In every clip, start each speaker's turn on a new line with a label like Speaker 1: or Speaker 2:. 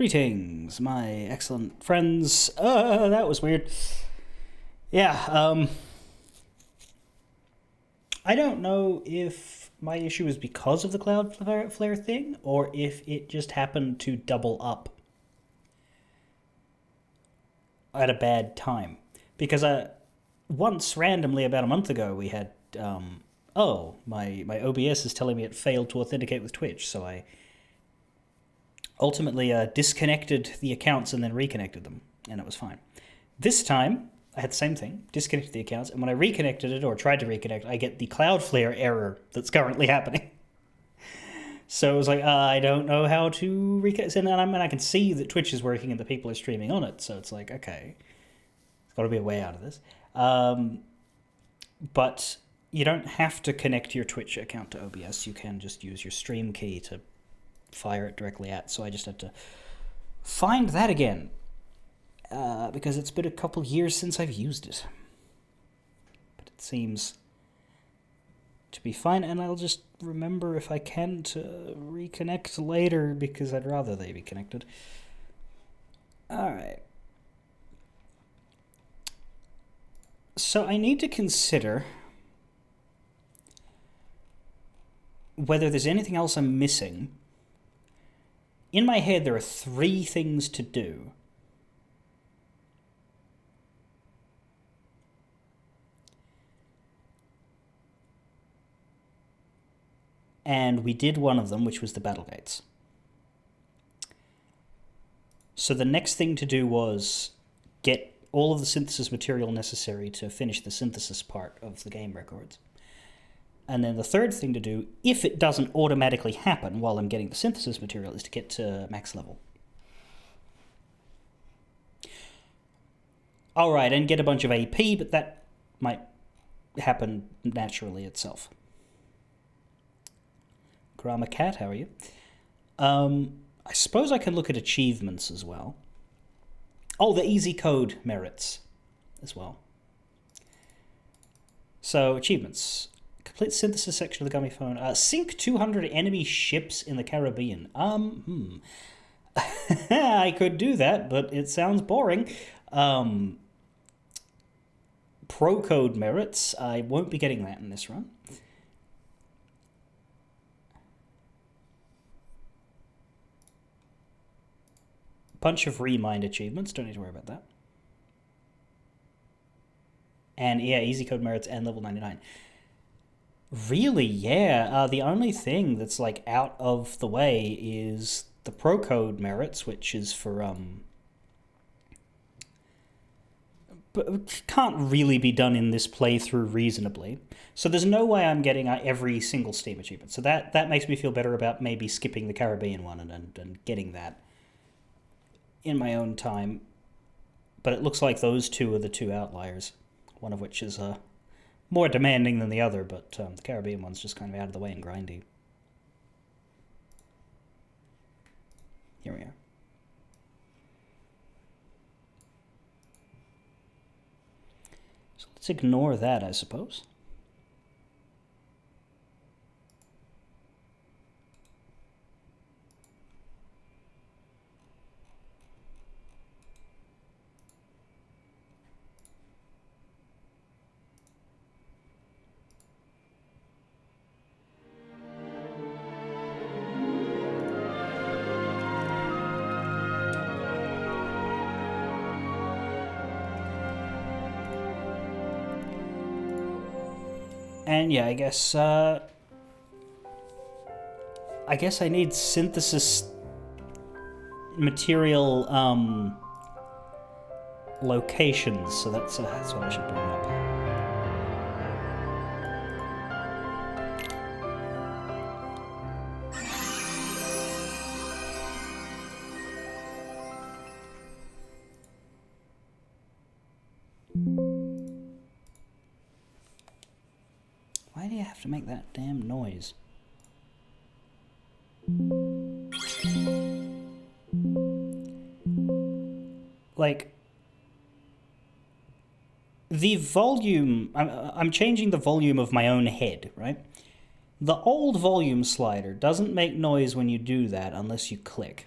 Speaker 1: Greetings, my excellent friends. That was weird. Yeah, I don't know if my issue is because of the Cloudflare thing, or if it just happened to double up at a bad time. Because once, randomly, about a month ago, we had, my OBS is telling me it failed to authenticate with Twitch, so I ultimately disconnected the accounts and then reconnected them, and it was fine. This time, I had the same thing, disconnected the accounts, and when I reconnected it, or tried to reconnect, I get the Cloudflare error that's currently happening. So it was like, I don't know how to reconnect, and I can see that Twitch is working and the people are streaming on it, so it's like, okay, there's got to be a way out of this. But you don't have to connect your Twitch account to OBS, you can just use your stream key to fire it directly at, so I just had to find that again, because it's been a couple years since I've used it. But it seems to be fine, and I'll just remember if I can to reconnect later, because I'd rather they be connected. Alright. So I need to consider whether there's anything else I'm missing. In my head, there are 3 things to do. And we did one of them, which was the battle gates. So the next thing to do was get all of the synthesis material necessary to finish the synthesis part of the game records. And then the third thing to do, if it doesn't automatically happen while I'm getting the synthesis material, is to get to max level. Alright, and get a bunch of AP, but that might happen naturally itself. Grama Cat, how are you? I suppose I can look at achievements as well. Oh, the easy code merits as well. So, achievements. Complete synthesis section of the Gummy Phone. Sink 200 enemy ships in the Caribbean. I could do that, but it sounds boring. Pro code merits. I won't be getting that in this run. Bunch of remind achievements. Don't need to worry about that. And yeah, easy code merits and level 99. Really, yeah. The only thing that's like out of the way is the pro code merits, which is for but can't really be done in this playthrough reasonably. So there's no way I'm getting every single Steam achievement. So that makes me feel better about maybe skipping the Caribbean one and getting that in my own time. But it looks like those two are the 2 outliers, one of which is more demanding than the other, but the Caribbean one's just kind of out of the way and grindy. Here we are. So let's ignore that, I suppose. And yeah, I guess I need synthesis material locations, so that's what I should bring up. Why do you have to make that damn noise? Like, the volume, I'm changing the volume of my own head, right? The old volume slider doesn't make noise when you do that unless you click.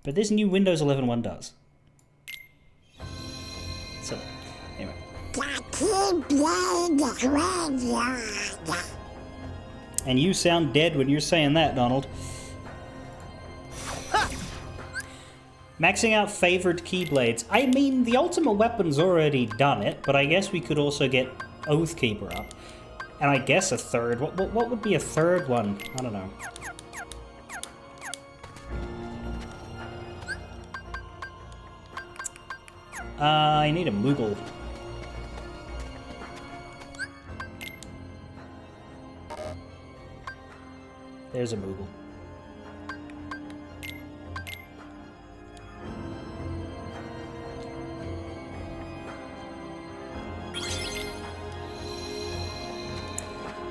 Speaker 1: But this new Windows 11 does. So, anyway. And you sound dead when you're saying that, Donald. Maxing out favored Keyblades. I mean, the Ultimate Weapon's already done it, but I guess we could also get Oathkeeper up. And I guess a third. What would be a third one? I don't know. I need a Moogle. There's a Moogle.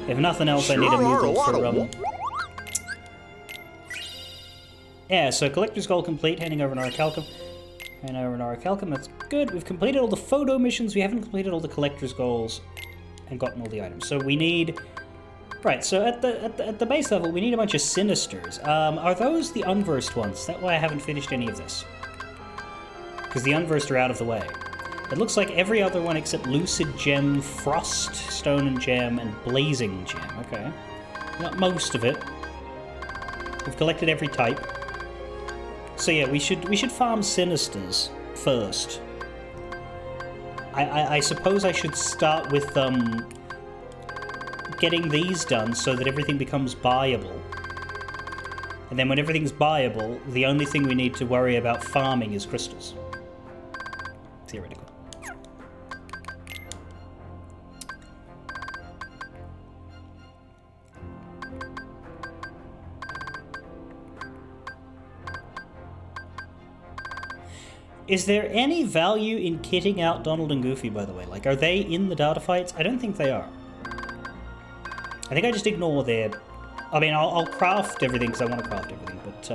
Speaker 1: If nothing else, I need a Moogle for, yeah, so Collector's Goal complete, handing over an Orichalcum. Handing over an Orichalcum, that's good. We've completed all the photo missions, we haven't completed all the Collector's Goals and gotten all the items. So we need... Right, so at the base level, we need a bunch of Sinisters. Are those the unversed ones? That's why I haven't finished any of this. Because the unversed are out of the way. It looks like every other one except Lucid Gem, Frost, Stone and Gem, and Blazing Gem. Okay. Not most of it. We've collected every type. So yeah, we should farm Sinisters first. I suppose I should start with getting these done so that everything becomes buyable. And then when everything's buyable, the only thing we need to worry about farming is crystals. Theoretical. Is there any value in kitting out Donald and Goofy, by the way? Like, are they in the data fights? I don't think they are. I think I just ignore their... I mean, I'll craft everything because I want to craft everything, but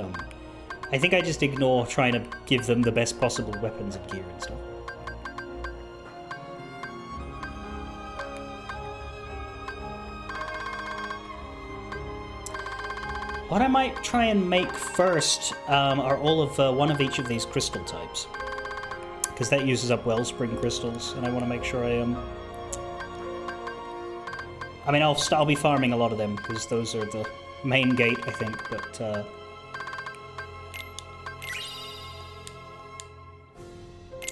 Speaker 1: I think I just ignore trying to give them the best possible weapons and gear and stuff. What I might try and make first are all of one of each of these crystal types. Because that uses up Wellspring crystals, and I want to make sure I am... I mean, I'll be farming a lot of them, because those are the main gate, I think, but...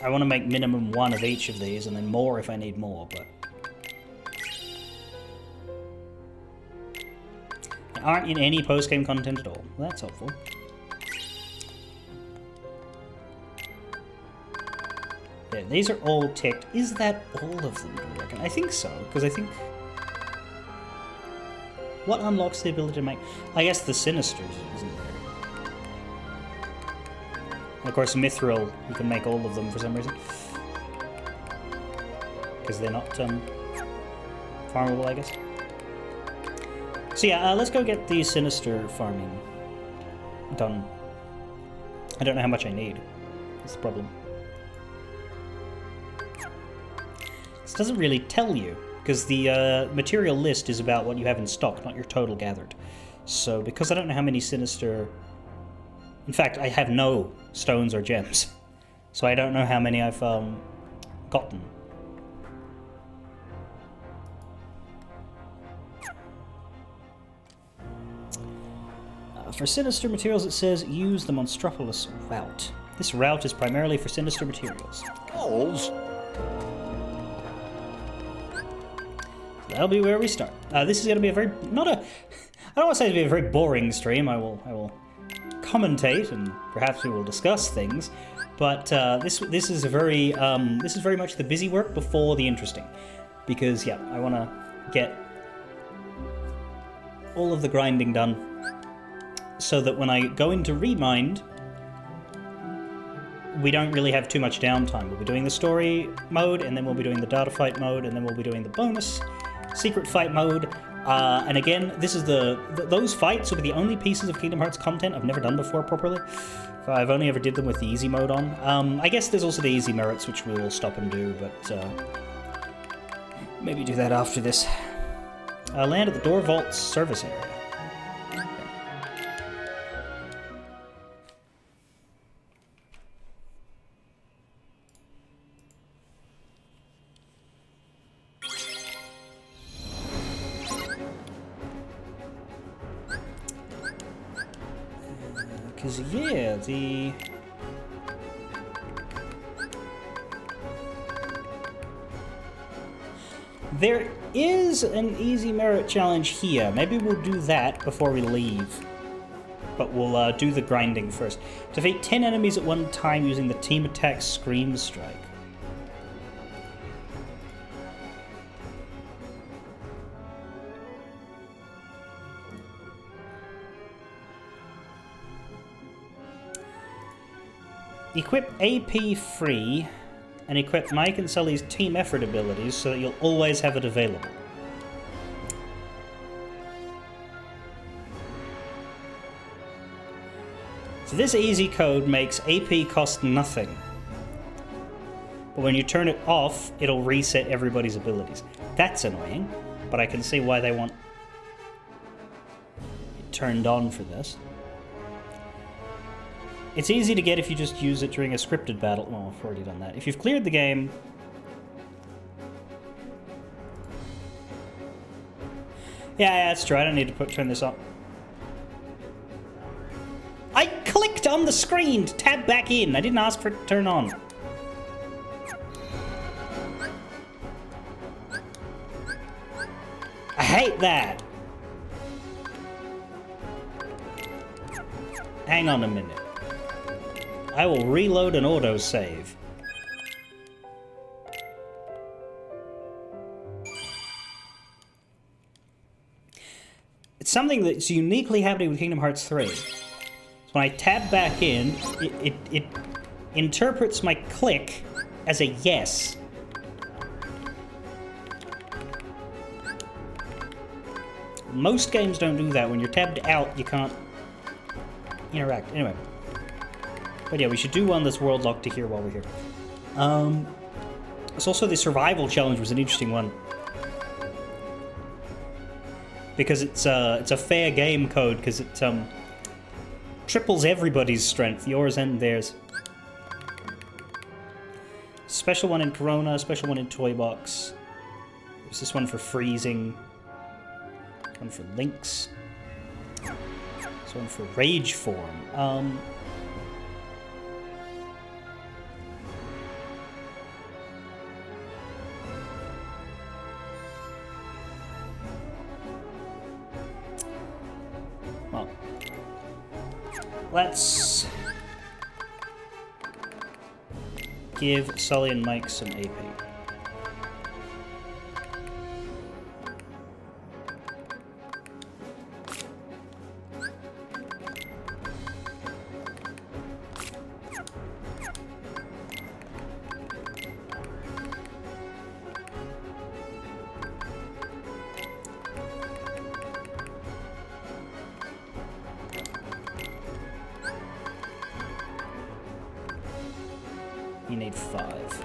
Speaker 1: I want to make minimum one of each of these, and then more if I need more, but... Aren't in any post-game content at all. Well, that's helpful. There, these are all ticked. Is that all of them, do you reckon? I think so, because I think... What unlocks the ability to make... I guess the Sinisters isn't there. And of course, Mithril, you can make all of them for some reason. Because they're not farmable, I guess. So yeah, let's go get the Sinister farming done. I don't know how much I need. That's the problem. This doesn't really tell you, because the material list is about what you have in stock, not your total gathered. So because I don't know how many Sinister... In fact, I have no stones or gems. So I don't know how many I've gotten. For Sinister materials, it says use the Monstropolis route. This route is primarily for Sinister materials.
Speaker 2: Balls.
Speaker 1: So that'll be where we start. This is going to be a very I don't want to say it'll be a very boring stream. I will commentate and perhaps we will discuss things. But this is very much the busy work before the interesting, because yeah, I want to get all of the grinding done. So that when I go into Remind, we don't really have too much downtime. We'll be doing the story mode, and then we'll be doing the data fight mode, and then we'll be doing the bonus secret fight mode. And again, this is those fights will be the only pieces of Kingdom Hearts content I've never done before properly. I've only ever did them with the easy mode on. I guess there's also the easy merits, which we will stop and do, but maybe do that after this. Land at the Door Vault service area. Because, yeah, there is an easy merit challenge here. Maybe we'll do that before we leave. But we'll do the grinding first. Defeat 10 enemies at one time using the team attack Scream Strike. Equip AP free and equip Mike and Sully's team effort abilities so that you'll always have it available. So this easy code makes AP cost nothing. But when you turn it off, it'll reset everybody's abilities. That's annoying, but I can see why they want it turned on for this. It's easy to get if you just use it during a scripted battle. Well, I've already done that. If you've cleared the game... Yeah, that's true. I don't need to turn this on. I clicked on the screen to tab back in. I didn't ask for it to turn on. I hate that. Hang on a minute. I will reload an autosave. It's something that's uniquely happening with Kingdom Hearts 3. So when I tab back in, it interprets my click as a yes. Most games don't do that. When you're tabbed out, you can't interact. Anyway. But yeah, we should do one that's world locked to here while we're here. It's also the survival challenge was an interesting one. Because it's a fair game code, because it triples everybody's strength, yours and theirs. Special one in Corona, special one in Toy Box. There's this one for freezing. This one for Lynx. This one for Rage Form. Well, let's give Sully and Mike some AP. You need 5.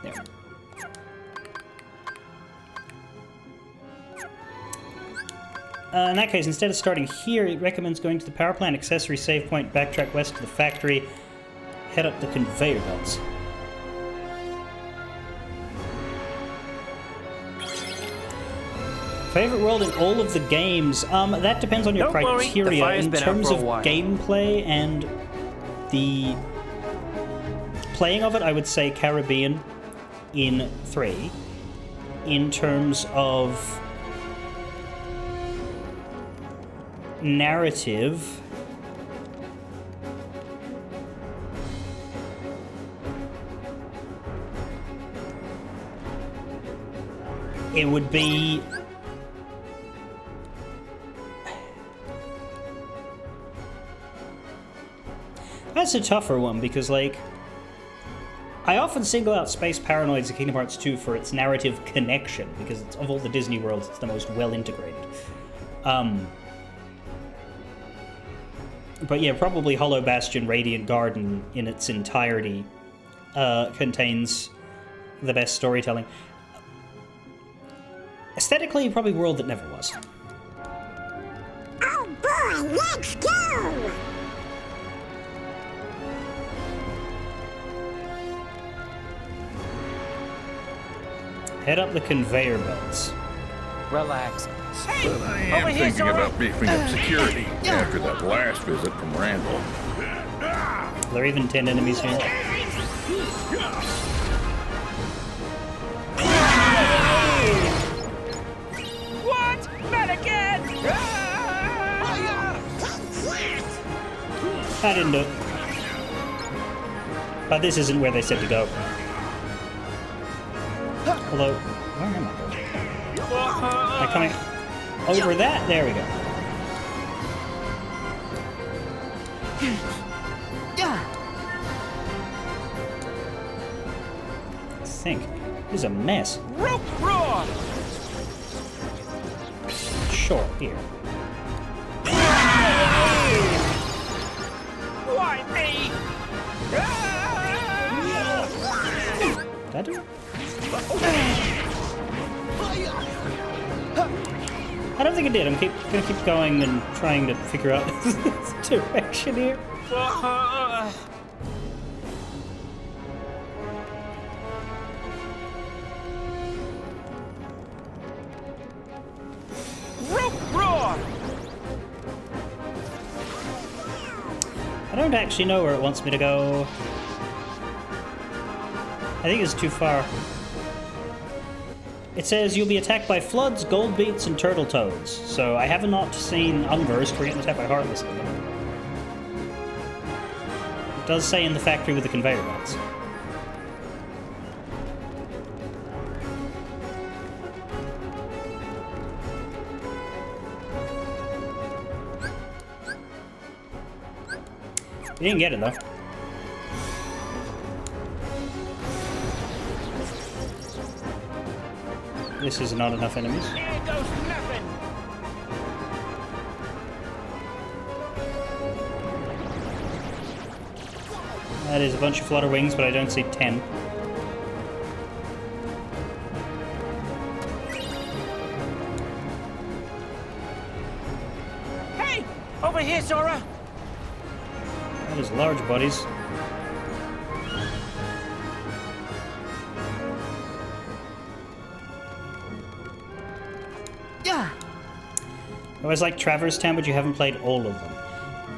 Speaker 1: There. In that case, instead of starting here, it recommends going to the power plant accessory save point, backtrack west to the factory, head up the conveyor belts. Favorite world in all of the games? That depends on your criteria. In terms of gameplay and the playing of it, I would say Caribbean in 3. In terms of narrative, it would be... That's a tougher one, because, like, I often single out Space Paranoids in Kingdom Hearts 2 for its narrative connection, because it's, of all the Disney worlds, it's the most well-integrated. But yeah, probably Hollow Bastion Radiant Garden in its entirety contains the best storytelling. Aesthetically, probably World That Never Was.
Speaker 2: Oh boy, let's go!
Speaker 1: Head up the conveyor belts.
Speaker 2: Relax.
Speaker 3: But I am thinking about beefing up security after that last visit from Randall.
Speaker 1: Are there even 10 enemies here?
Speaker 2: What? Not again!
Speaker 1: I didn't do it. But this isn't where they said to go. Although, where am I going? Am I coming over that? There we go. I think. This is a mess.
Speaker 2: Rope roar!
Speaker 1: Sure, here.
Speaker 2: Why me?
Speaker 1: Did I do it? I don't think it did. I'm gonna keep going and trying to figure out the direction here.
Speaker 2: Rope roar!
Speaker 1: I don't actually know where it wants me to go. I think it's too far. It says you'll be attacked by floods, gold beets, and turtle toads. So I have not seen Unversed. We're getting attacked by Heartless again. It does say in the factory with the conveyor belts. We didn't get it though. This is not enough enemies.
Speaker 2: Here goes nothing!
Speaker 1: That is a bunch of flutter wings, but I don't see 10.
Speaker 2: Hey! Over here, Sora!
Speaker 1: That is large bodies. I always like Traverse Town, but you haven't played all of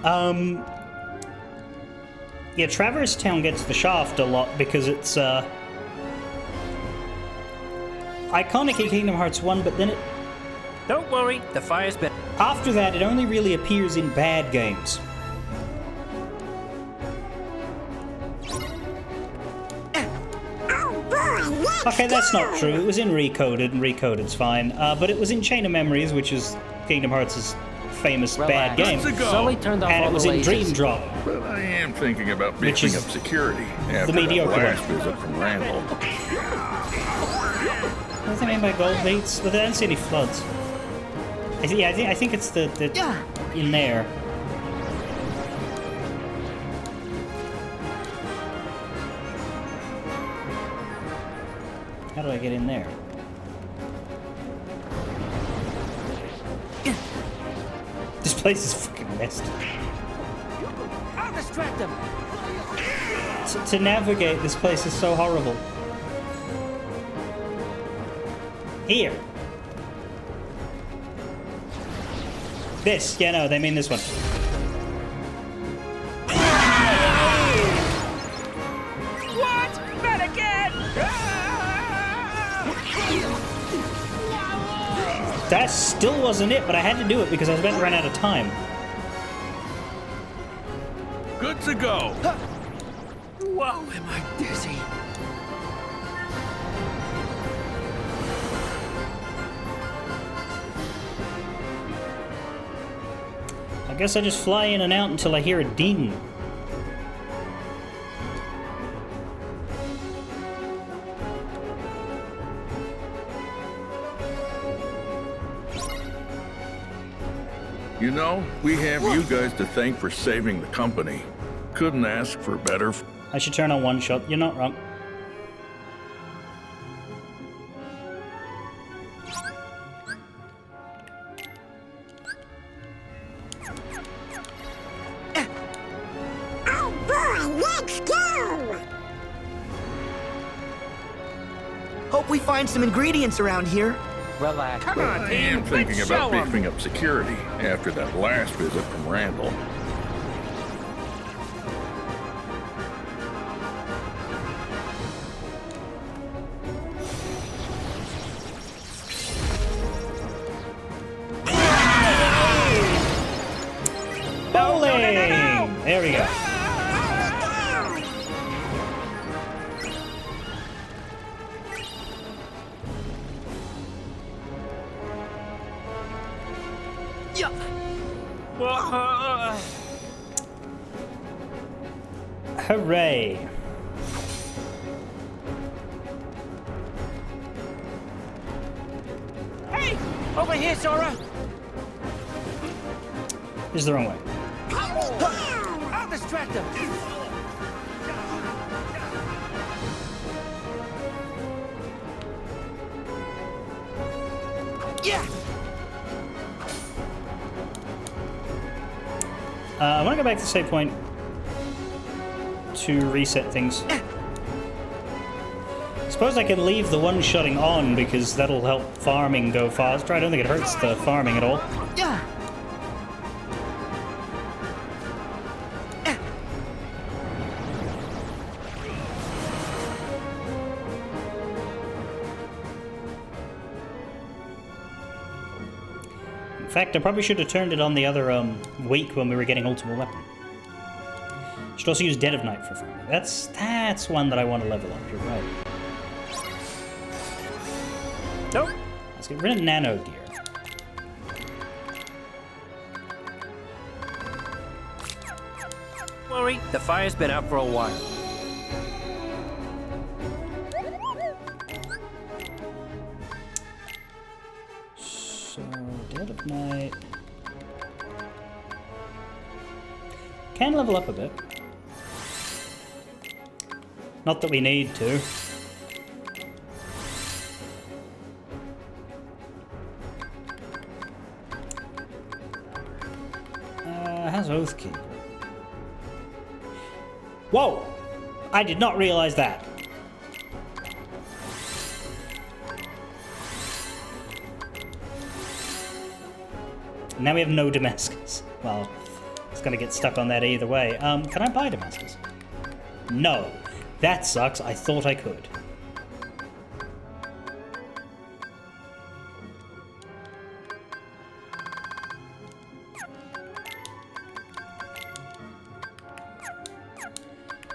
Speaker 1: them. Yeah, Traverse Town gets the shaft a lot because it's iconic in Kingdom Hearts 1, but then it
Speaker 2: Don't worry, the fire's been...
Speaker 1: after that it only really appears in bad games. Okay, that's not true. It was in Recoded, and Recoded's fine. But it was in Chain of Memories, which is Kingdom Hearts' famous bad game.
Speaker 3: Let's go.
Speaker 2: Sully turned off
Speaker 1: And
Speaker 2: all
Speaker 1: it was
Speaker 2: the
Speaker 1: in
Speaker 2: lasers.
Speaker 1: Dream Drop.
Speaker 3: But I am thinking about
Speaker 1: Which
Speaker 3: beefing
Speaker 1: is
Speaker 3: up security after that
Speaker 1: mediocre
Speaker 3: last
Speaker 1: one.
Speaker 3: visit from Randall.
Speaker 1: What do they mean by gold beats? But I don't see any floods. I think it's the in there. How do I get in there? This place is fucking messed.
Speaker 2: I'll distract them!
Speaker 1: To navigate this place is so horrible. Here. This. Yeah, no, they mean this one.
Speaker 2: What? Not again!
Speaker 1: That still wasn't it, but I had to do it because I was about to run out of time.
Speaker 3: Good to go.
Speaker 2: Whoa, am I dizzy?
Speaker 1: I guess I just fly in and out until I hear a ding.
Speaker 3: You know, we have you guys to thank for saving the company. Couldn't ask for better.
Speaker 1: I should turn on one shot. You're not wrong.
Speaker 4: Oh boy, let's go!
Speaker 5: Hope we find some ingredients around here.
Speaker 2: Relax.
Speaker 4: Come on,
Speaker 3: I
Speaker 4: team.
Speaker 3: am thinking
Speaker 4: Let's
Speaker 3: about
Speaker 4: show 'em.
Speaker 3: beefing up security after that last visit from Randall.
Speaker 1: Bowling! There we go.
Speaker 5: Yeah.
Speaker 1: Hooray.
Speaker 2: Hey! Over here, Sora!
Speaker 1: This is the wrong way.
Speaker 2: I'll distract him!
Speaker 5: Yeah.
Speaker 1: I want to go back to the save point to reset things. Suppose I can leave the one-shotting on because that'll help farming go faster. I don't think it hurts the farming at all.
Speaker 5: Yeah.
Speaker 1: In fact, I probably should have turned it on the other week when we were getting Ultimate Weapon. Should also use Dead of Night for farming. That's one that I want to level up. You're right.
Speaker 2: Nope.
Speaker 1: Let's get rid of Nano Gear.
Speaker 2: Don't worry, the fire's been out for a while.
Speaker 1: So, Dead of Night. Can level up a bit. Not that we need to. How's Oathkeeper? Whoa! I did not realize that. Now we have no Damascus. Well, it's gonna get stuck on that either way. Can I buy Damascus? No. That sucks. I thought I could.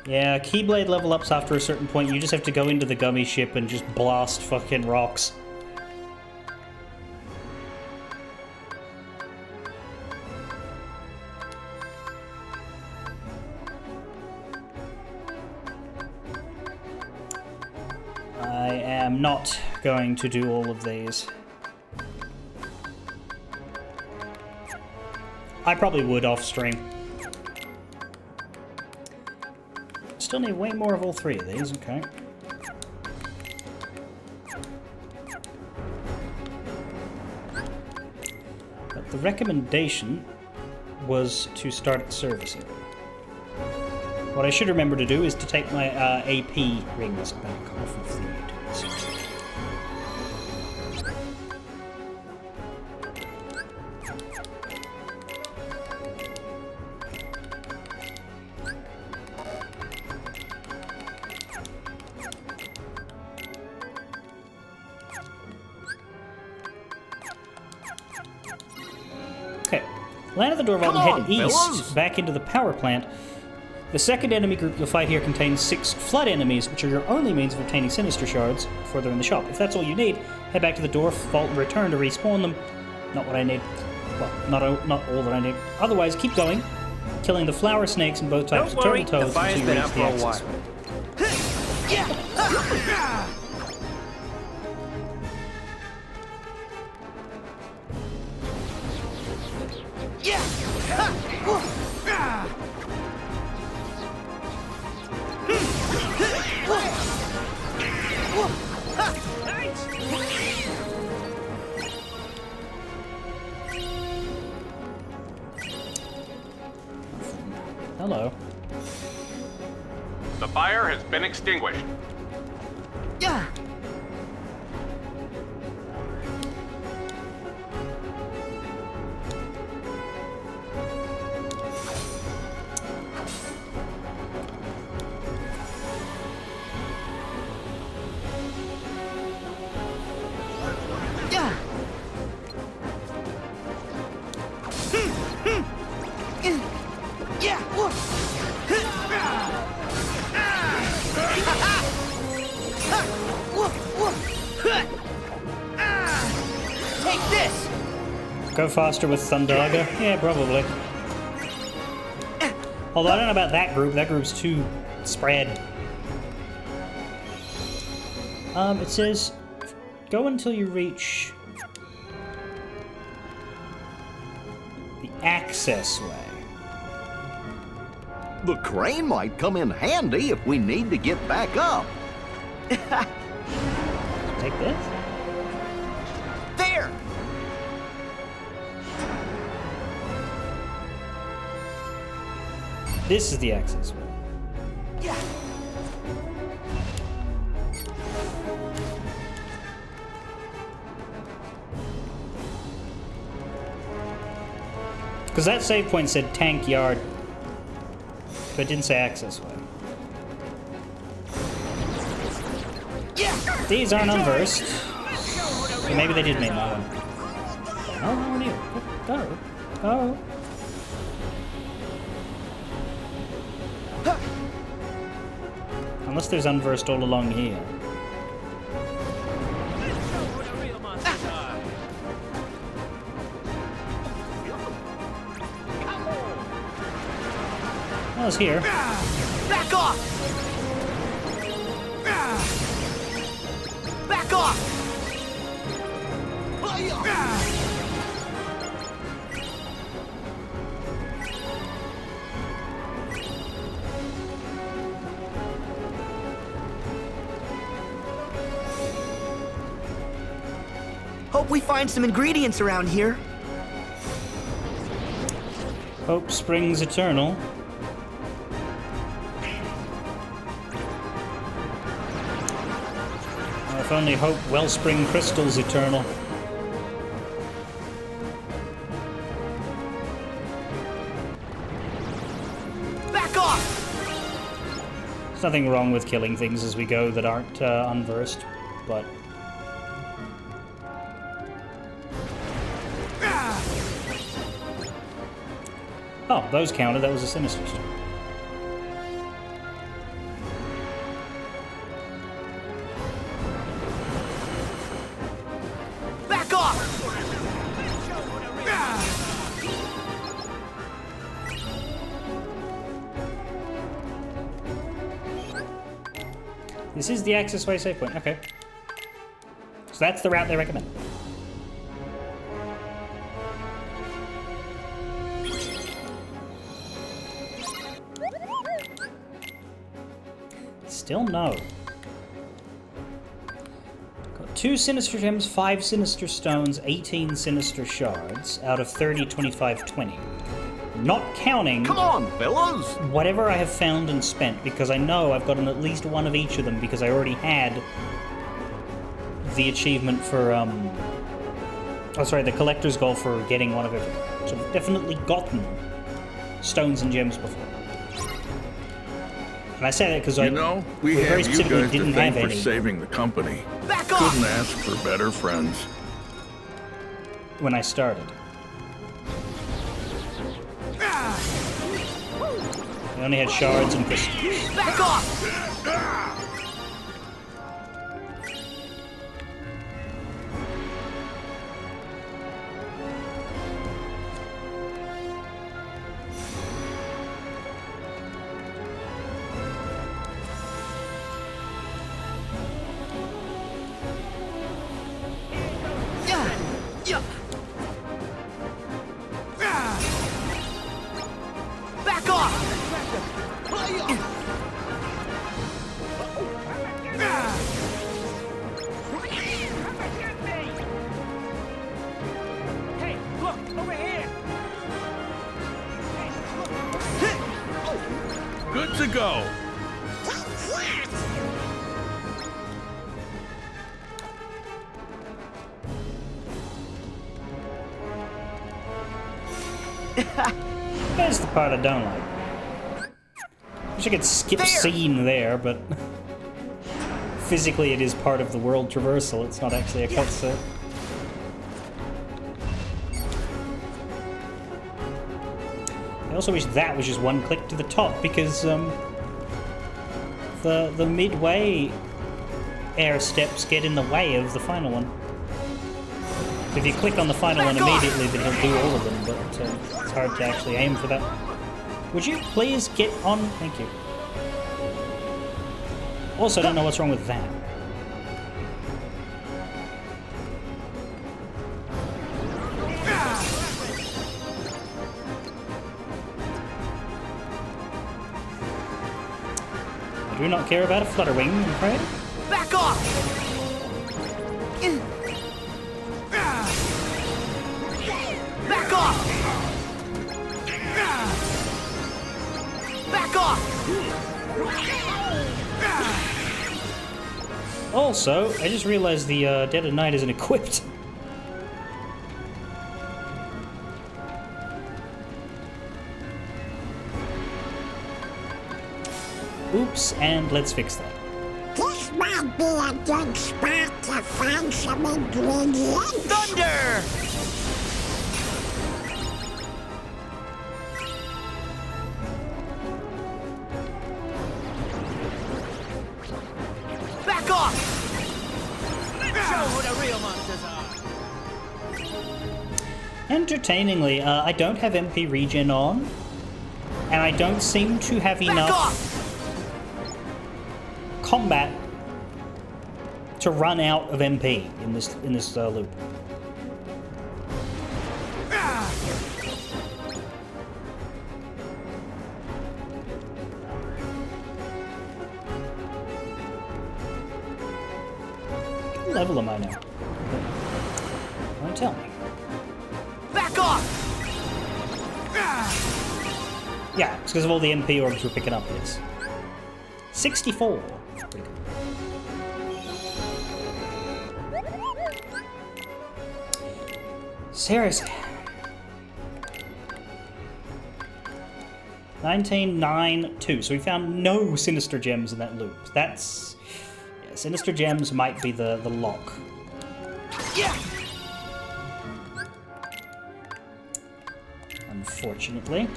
Speaker 1: Yeah, Keyblade level ups after a certain point. You just have to go into the gummy ship and just blast fucking rocks. I am not going to do all of these. I probably would off stream. Still need way more of all three of these, okay. But the recommendation was to start at service area. What I should remember to do is to take my AP rings back off of the tools. Okay, land at the door vault and
Speaker 4: Come
Speaker 1: head
Speaker 4: on,
Speaker 1: east
Speaker 4: fellas.
Speaker 1: back into the power plant. The second enemy group you'll fight here contains 6 flood enemies, which are your only means of obtaining Sinister Shards further in the shop. If that's all you need, head back to the dwarf vault and return to respawn them. Not what I need. Well, not all that I need. Otherwise, keep going, killing the flower snakes and both types
Speaker 2: Don't
Speaker 1: of
Speaker 2: worry,
Speaker 1: turtle
Speaker 2: the
Speaker 1: toads
Speaker 2: fire's
Speaker 1: until you
Speaker 2: been
Speaker 1: reach
Speaker 2: out
Speaker 1: the
Speaker 2: for a
Speaker 1: access
Speaker 2: while.
Speaker 1: road. Hello.
Speaker 6: The fire has been extinguished.
Speaker 5: Yeah.
Speaker 1: Go faster with Thundaga? Yeah, probably. Although I don't know about that group. That group's too spread. It says, go until you reach the access way.
Speaker 4: The crane might come in handy if we need to get back up.
Speaker 1: Take this?
Speaker 5: There!
Speaker 1: This is the access way.
Speaker 5: Yeah.
Speaker 1: Because that save point said tank yard, but it didn't say access way.
Speaker 5: Yeah.
Speaker 1: These aren't unversed. So maybe they did make that one. No, no, no. Go. Go. Unless there's unversed all along here. That was here.
Speaker 5: Back off! Back off! Hope we find some ingredients around here.
Speaker 1: Hope springs eternal. If only hope wellspring crystals eternal.
Speaker 5: Back off!
Speaker 1: There's nothing wrong with killing things as we go that aren't unversed, but oh, those counted. That was a Sinister Stone.
Speaker 5: Back off!
Speaker 1: This is the access way save point. Okay. So that's the route they recommend. Still no. Got 2 Sinister Gems, 5 Sinister Stones, 18 Sinister Shards out of 30, 25, 20. Not counting
Speaker 4: Come on, fellas!
Speaker 1: whatever I have found and spent, because I know I've gotten at least one of each of them because I already had the achievement for, oh sorry, the collector's goal for getting one of everything. So I've definitely gotten stones and gems before. And I say that because
Speaker 3: You know, we
Speaker 1: very
Speaker 3: have you
Speaker 1: specifically
Speaker 3: guys to
Speaker 1: didn't
Speaker 3: thank
Speaker 1: have
Speaker 3: for
Speaker 1: any
Speaker 3: saving the company.
Speaker 5: Back off!
Speaker 3: Couldn't ask for better friends.
Speaker 1: when I started. I only had shards and crystals.
Speaker 5: Back off! Yeah. Back off!
Speaker 2: Hey, look, over here!
Speaker 3: Good to go.
Speaker 1: That's the part I don't like. Wish I could skip
Speaker 5: There!
Speaker 1: scene there, but physically it is part of the world traversal. It's not actually a cutscene. I also wish that was just one click to the top because the midway air steps get in the way of the final one. If you click on the final one
Speaker 5: Back off!
Speaker 1: immediately, then he'll do all of them, but it's hard to actually aim for that. Would you please get on? Thank you. Also, I don't know what's wrong with that. I do not care about a flutterwing, I'm afraid.
Speaker 5: Back off! Back off! Back off!
Speaker 1: Also, I just realized the Dead of Night isn't equipped. Oops, and let's fix that.
Speaker 6: This might be a good spot to find some ingredients.
Speaker 5: Thunder! Back off!
Speaker 2: Show who the real monsters are.
Speaker 1: Entertainingly, I don't have MP regen on, and I don't seem to have
Speaker 5: Back
Speaker 1: enough
Speaker 5: off!
Speaker 1: combat to run out of MP in this loop. What level am I now? Don't tell me.
Speaker 5: Back off!
Speaker 1: Yeah, it's because of all the MP orbs we're picking up. Yes. 64. Pretty good. Seriously. 1992. So we found no Sinister Gems in that loop. That's... Yeah, Sinister Gems might be the lock.
Speaker 5: Yeah!
Speaker 1: Unfortunately.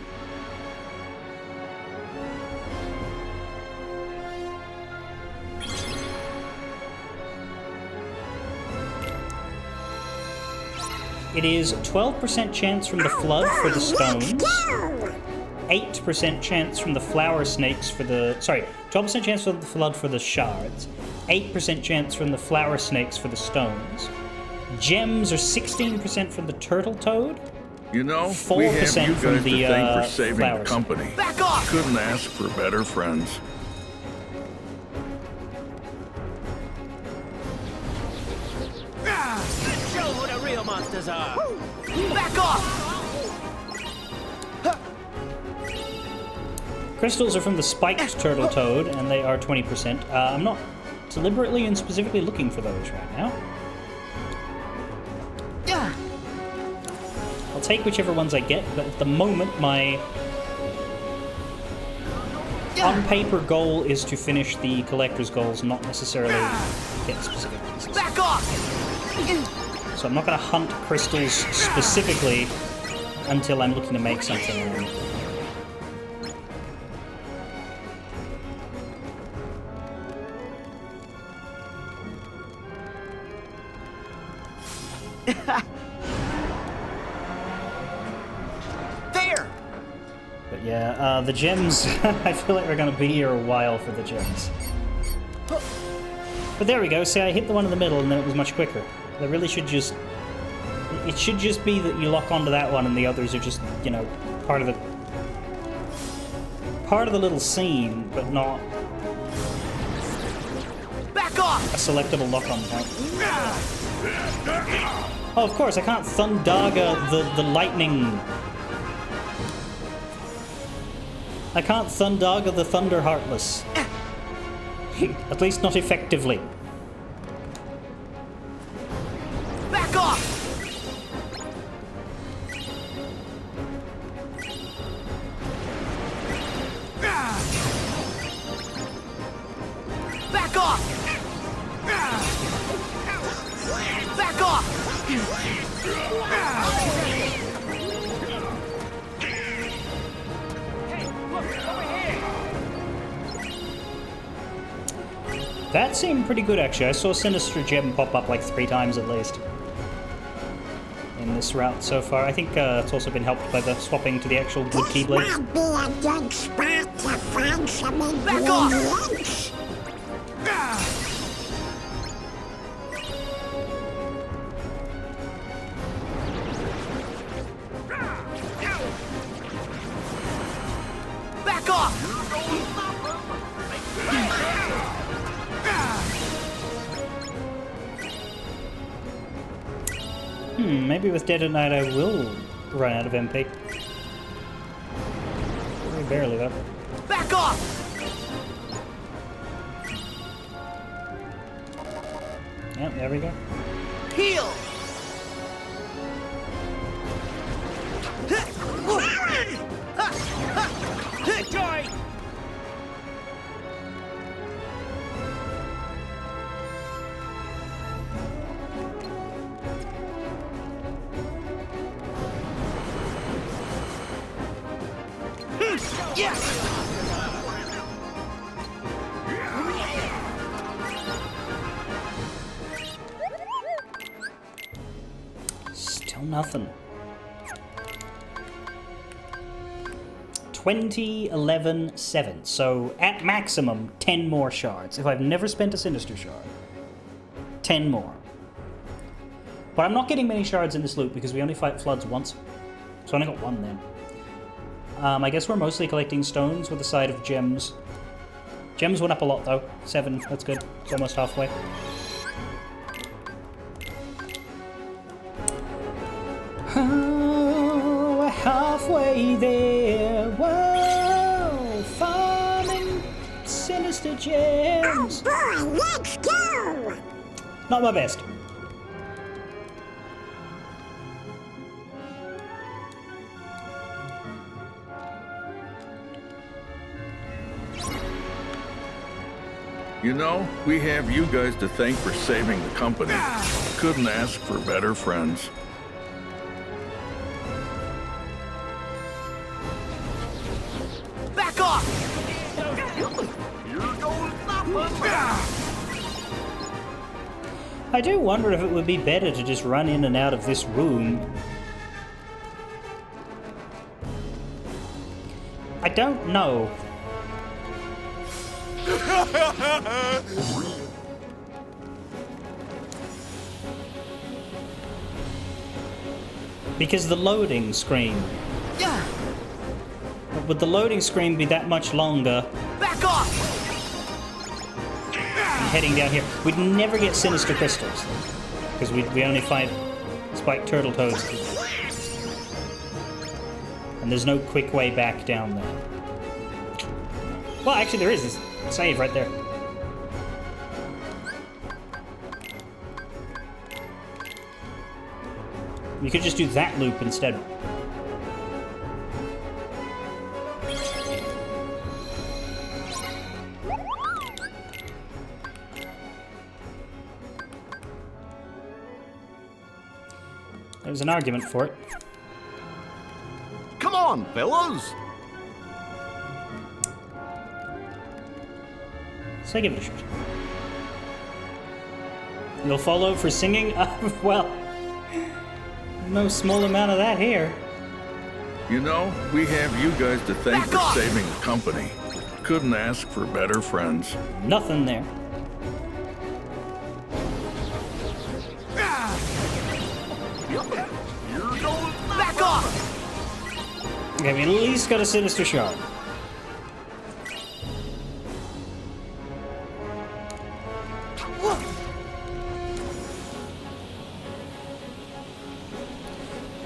Speaker 1: It is 12% chance from the flood for the stones, 8% chance from the flower snakes for the... Sorry, 12% chance for the flood for the shards, 8% chance from the flower snakes for the stones. Gems are 16% from the turtle toad.
Speaker 3: You know,
Speaker 1: 4%
Speaker 3: we have you guys
Speaker 1: from
Speaker 3: to
Speaker 1: the,
Speaker 3: thank for saving the
Speaker 1: flowers.
Speaker 3: company.
Speaker 5: Back off!
Speaker 3: Couldn't ask for better friends.
Speaker 2: Show who the real monsters are.
Speaker 5: Back off!
Speaker 1: Crystals are from the spiked turtle toad, and they are 20%. I'm not deliberately and specifically looking for those right now.
Speaker 5: Yeah!
Speaker 1: I'll take whichever ones I get, but at the moment my on-paper goal is to finish the collector's goals, not necessarily get specific pieces.
Speaker 5: Back off!
Speaker 1: So I'm not going to hunt crystals specifically until I'm looking to make something.
Speaker 5: There!
Speaker 1: But yeah, the gems, I feel like we're going to be here a while for the gems. But there we go, see, I hit the one in the middle and then it was much quicker. They really should just... It should just be that you lock onto that one and the others are just, you know, part of the little scene, but not
Speaker 5: Back off!
Speaker 1: a selectable lock-on point. Oh, of course, I can't Thundaga the lightning. I can't Thundaga the Thunder Heartless. At least not effectively.
Speaker 5: Back off! Back off! Back off!
Speaker 2: Hey, look, over here.
Speaker 1: That seemed pretty good, actually. I saw Sinister Gem pop up like 3 times at least. this route so far. I think it's also been helped by the swapping to the actual wood
Speaker 6: This
Speaker 1: keyblades.
Speaker 6: might be a good spot to find some
Speaker 5: Back off!
Speaker 6: ingredients.
Speaker 5: Back off!
Speaker 1: Maybe with Dead at Night I will run out of MP. Very barely, though.
Speaker 5: Back off!
Speaker 1: Yep, there we go.
Speaker 5: Heal!
Speaker 2: Joy!
Speaker 5: Yes!
Speaker 1: Still nothing. 20, 11, 7. So at maximum, 10 more shards. If I've never spent a Sinister Shard, 10 more. But I'm not getting many shards in this loop because we only fight Floods once. So I only got one then. I guess we're mostly collecting stones with a side of gems. Gems went up a lot though. 7, that's good. It's almost halfway. Oh, we're halfway there. Whoa, farming sinister gems.
Speaker 6: Boy, let's go!
Speaker 1: Not my best.
Speaker 3: You know, we have you guys to thank for saving the company. Couldn't ask for better friends.
Speaker 5: Back off!
Speaker 1: I do wonder if it would be better to just run in and out of this room. I don't know. Because the loading screen.
Speaker 5: Yeah!
Speaker 1: Would the loading screen be that much longer
Speaker 5: Back off!
Speaker 1: heading down here? We'd never get Sinister Crystals. Because we only fight Spiked Turtle Toads. And there's no quick way back down there. Well, actually there is. This save right there. You could just do that loop instead. There's an argument for it.
Speaker 4: Come on, fellas.
Speaker 1: So give it a shot. You'll follow for singing? Well, no small amount of that here.
Speaker 3: You know, we have you guys to thank
Speaker 5: Back
Speaker 3: for
Speaker 5: off!
Speaker 3: saving the company. Couldn't ask for better friends.
Speaker 1: Nothing there.
Speaker 5: Back off!
Speaker 1: Okay, we at least got a Sinister Shard.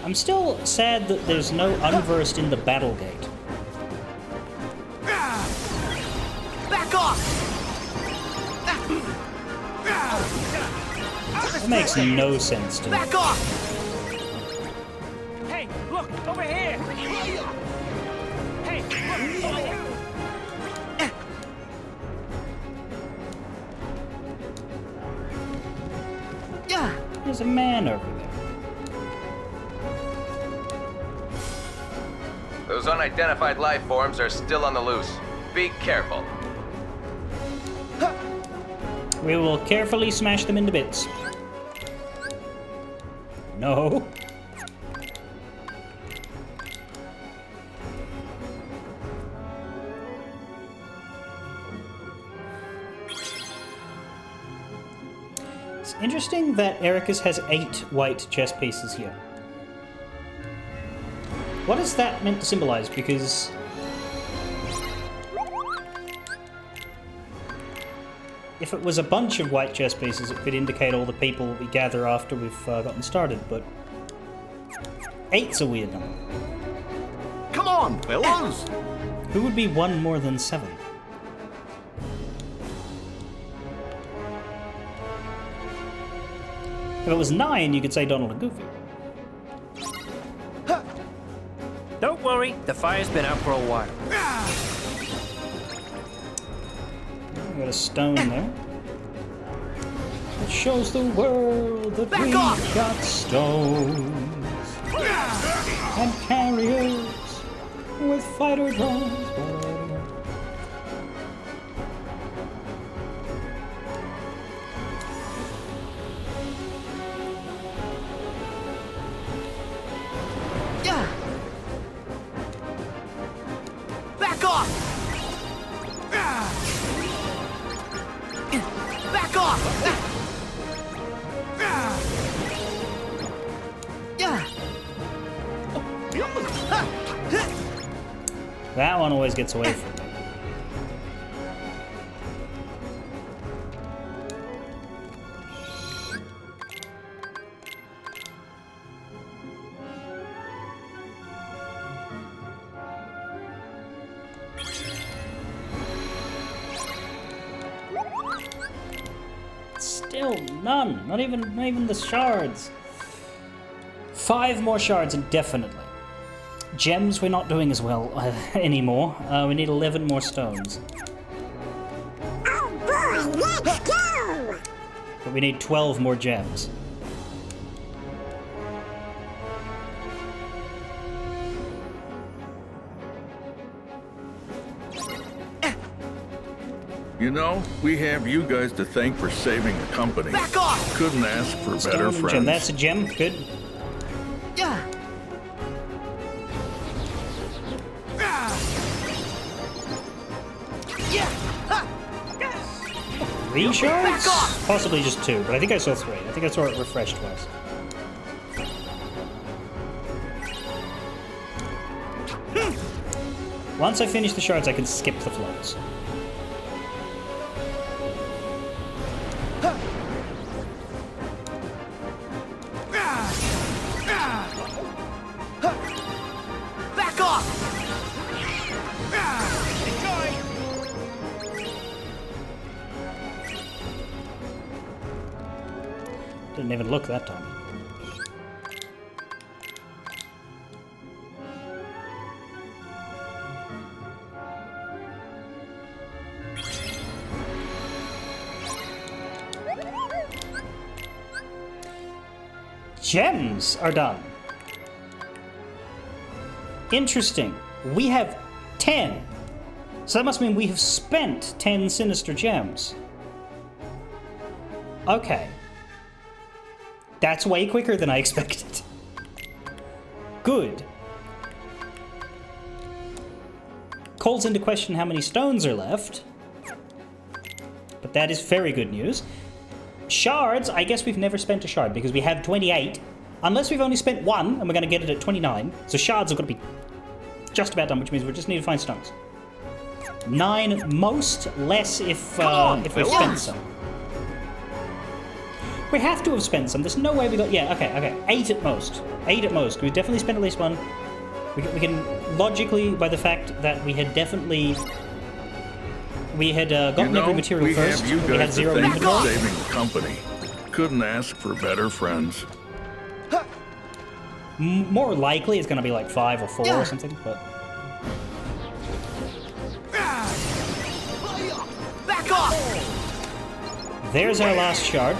Speaker 1: I'm still sad that there's no unversed in the battle gate.
Speaker 5: Back off!
Speaker 1: That makes no sense to me.
Speaker 5: Back off!
Speaker 2: Hey, look, over here! Hey, look, over here!
Speaker 5: Yeah!
Speaker 1: There's a man over there.
Speaker 7: Those unidentified life forms are still on the loose. Be careful.
Speaker 1: We will carefully smash them into bits. No. It's interesting that Ericus has 8 white chess pieces here. What is that meant to symbolize? Because if it was a bunch of white chess pieces, it could indicate all the people we gather after we've gotten started, but 8's a weird number.
Speaker 4: Come on, fellas.
Speaker 1: Who would be 1 more than 7? If it was 9, you could say Donald and Goofy.
Speaker 2: Don't worry, the fire's been out for a while.
Speaker 1: We got a stone there. It shows the world that we've got stones and carriers with fighter drones.
Speaker 5: Back off! Back off!
Speaker 1: That one always gets away from me. Still none. Not even the shards. 5 more shards, indefinitely. Gems we're not doing as well anymore. We need 11 more stones.
Speaker 6: Oh boy, let's go!
Speaker 1: But we need 12 more gems.
Speaker 3: You know, we have you guys to thank for saving the company.
Speaker 5: Back off!
Speaker 3: Couldn't ask for better
Speaker 1: Stone and
Speaker 3: friends.
Speaker 1: gem. That's a gem. Good. Three shards? Possibly just 2, but I think I saw 3. I think I saw it refreshed twice. Once I finish the shards, I can skip the floats.
Speaker 5: Back off!
Speaker 1: Didn't even look that time. Gems are done. Interesting. We have 10. So that must mean we have spent 10 sinister gems. Okay. That's way quicker than I expected. Good. Calls into question how many stones are left. But that is very good news. Shards, I guess we've never spent a shard because we have 28. Unless we've only spent 1 and we're going to get it at 29. So shards have got to be just about done, which means we just need to find stones. 9 most, less if we've spent some. We have to have spent some. There's no way we got... Yeah, okay. 8 at most. 8 at most. We've definitely spent at least 1. We can logically, by the fact that we had definitely... We had gotten every material first.
Speaker 3: We have you
Speaker 1: we had
Speaker 3: guys to
Speaker 1: 0
Speaker 3: thank for
Speaker 1: inventory.
Speaker 3: saving the company. Couldn't ask for better friends.
Speaker 1: More likely it's going to be like 5 or 4 or something, but...
Speaker 5: Back off!
Speaker 1: There's our last shard.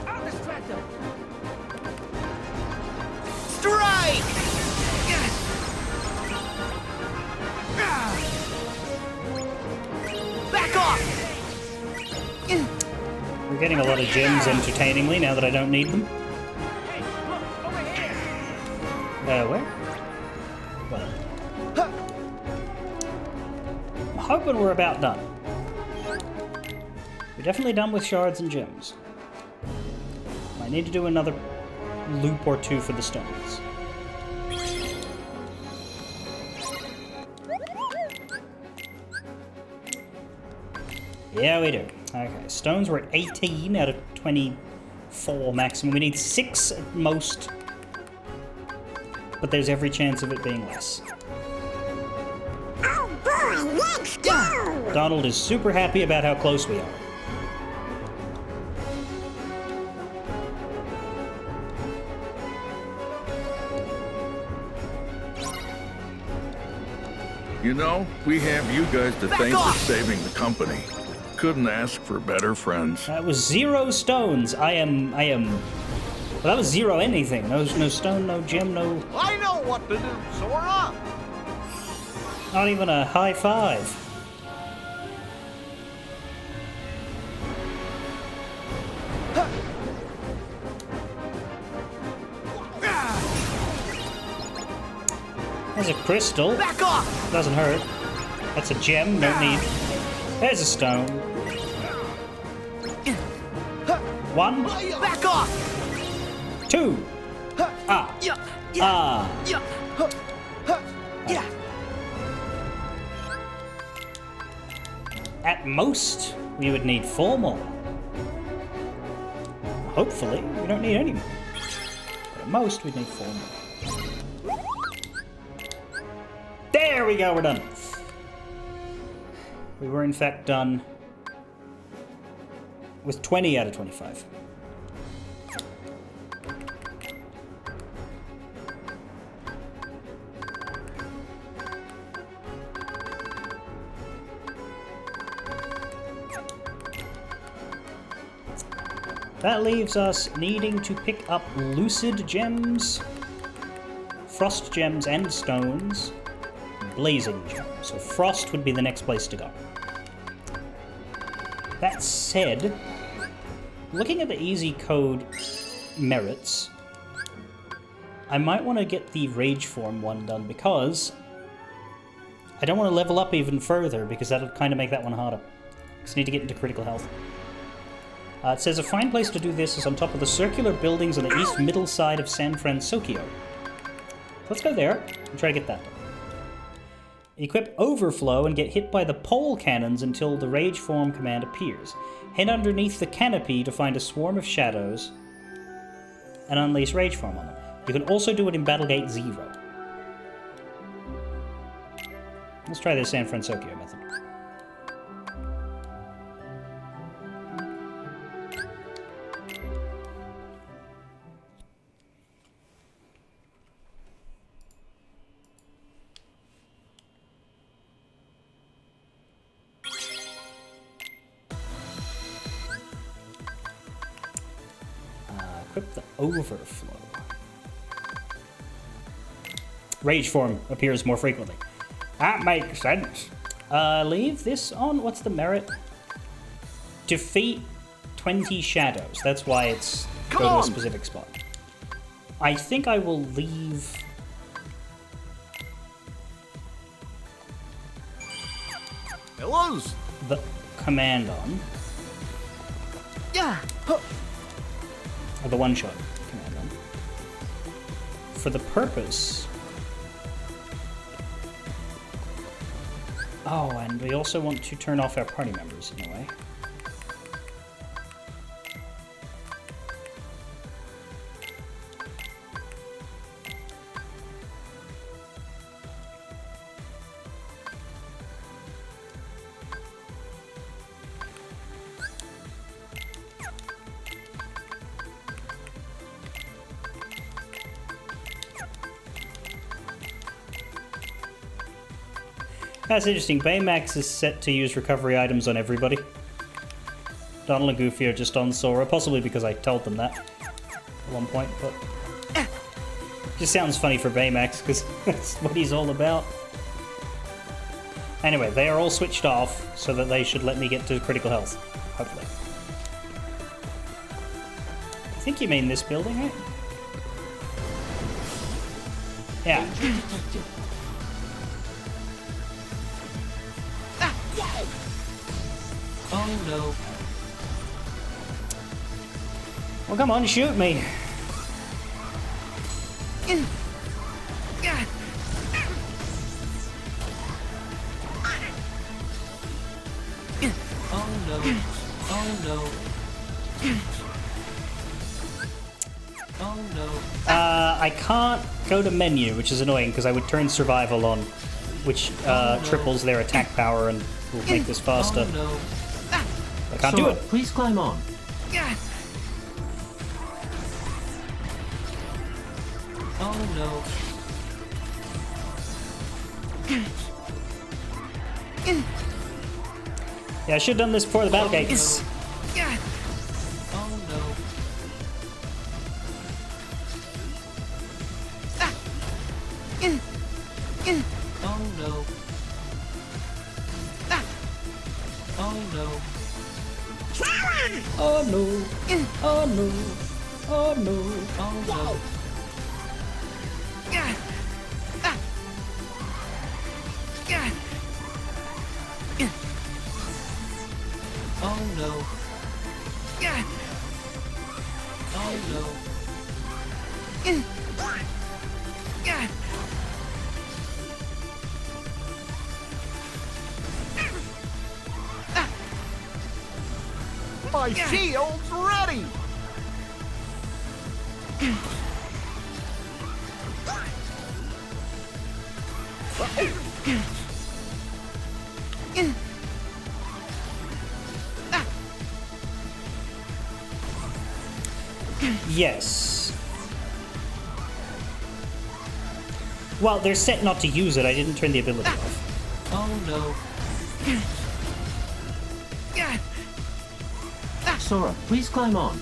Speaker 2: I'll distract them.
Speaker 5: Strike! Back off!
Speaker 1: I'm getting a lot of gems entertainingly now that I don't need them.
Speaker 2: Hey, look, over here!
Speaker 1: Where? Well. I'm hoping we're about done. We're definitely done with shards and gems. I need to do another loop or two for the stones. Yeah, we do. Okay, stones were at 18 out of 24 maximum. We need 6 at most, but there's every chance of it being less.
Speaker 6: Oh boy, let's go!
Speaker 1: Donald is super happy about how close we are.
Speaker 3: You know, we have you guys to
Speaker 5: Back
Speaker 3: thank for
Speaker 5: off!
Speaker 3: saving the company. Couldn't ask for better friends.
Speaker 1: That was 0 stones. I am. Well, that was 0 anything. No stone, no gem, no.
Speaker 5: I know what to do, Sora!
Speaker 1: Not even a high five. There's a crystal.
Speaker 5: Back off!
Speaker 1: Doesn't hurt. That's a gem. Don't need. There's a stone. 1,
Speaker 5: Back off!
Speaker 1: 2. Ah.
Speaker 5: Yeah,
Speaker 1: Ah.
Speaker 5: yeah, yeah.
Speaker 1: At most, we would need 4 more. Hopefully, we don't need any more. But at most, we'd need 4 more. There we go, we're done. We were in fact done with 20 out of 25. That leaves us needing to pick up lucid gems, frost gems and stones, blazing gems. So frost would be the next place to go. That said, looking at the easy code merits, I might want to get the rage form one done because I don't want to level up even further because that'll kind of make that one harder. Because I need to get into critical health. It says a fine place to do this is on top of the circular buildings on the east middle side of San Francisco. Let's go there and try to get that done. Equip Overflow and get hit by the pole cannons until the Rage Form command appears. Head underneath the canopy to find a swarm of shadows and unleash Rage Form on them. You can also do it in Battlegate 0. Let's try the San Francisco method. Equip the Overflow. Rage Form appears more frequently. That makes sense. Leave this on. What's the merit? Defeat 20 shadows. That's why it's go to a specific spot. I think I will leave...
Speaker 5: Pillows!
Speaker 1: the command on.
Speaker 5: Yeah!
Speaker 1: Or the one-shot command on. For the purpose... Oh, and we also want to turn off our party members in a way. That's interesting. Baymax is set to use recovery items on everybody. Donald and Goofy are just on Sora, possibly because I told them that at one point, but... just sounds funny for Baymax, because that's what he's all about. Anyway, they are all switched off, so that they should let me get to critical health, hopefully. think you mean this building, right? Yeah.
Speaker 2: Oh no.
Speaker 1: Well, come on, shoot me.
Speaker 2: Oh no. Oh no. Oh no.
Speaker 1: I can't go to menu, which is annoying because I would turn survival on, which triples their attack power and will make this faster.
Speaker 2: Oh no.
Speaker 1: I can't do it.
Speaker 2: Please climb on. Oh no.
Speaker 1: Yeah, I should have done this before the battle gates.
Speaker 2: Oh no. Oh no. Oh no.
Speaker 1: Oh no. Oh no. Oh no.
Speaker 2: Oh no. Oh no. Oh no.
Speaker 4: My shield's ready!
Speaker 1: Yes. Well, they're set not to use it. I didn't turn the ability off.
Speaker 2: Oh no. Sora, please climb on.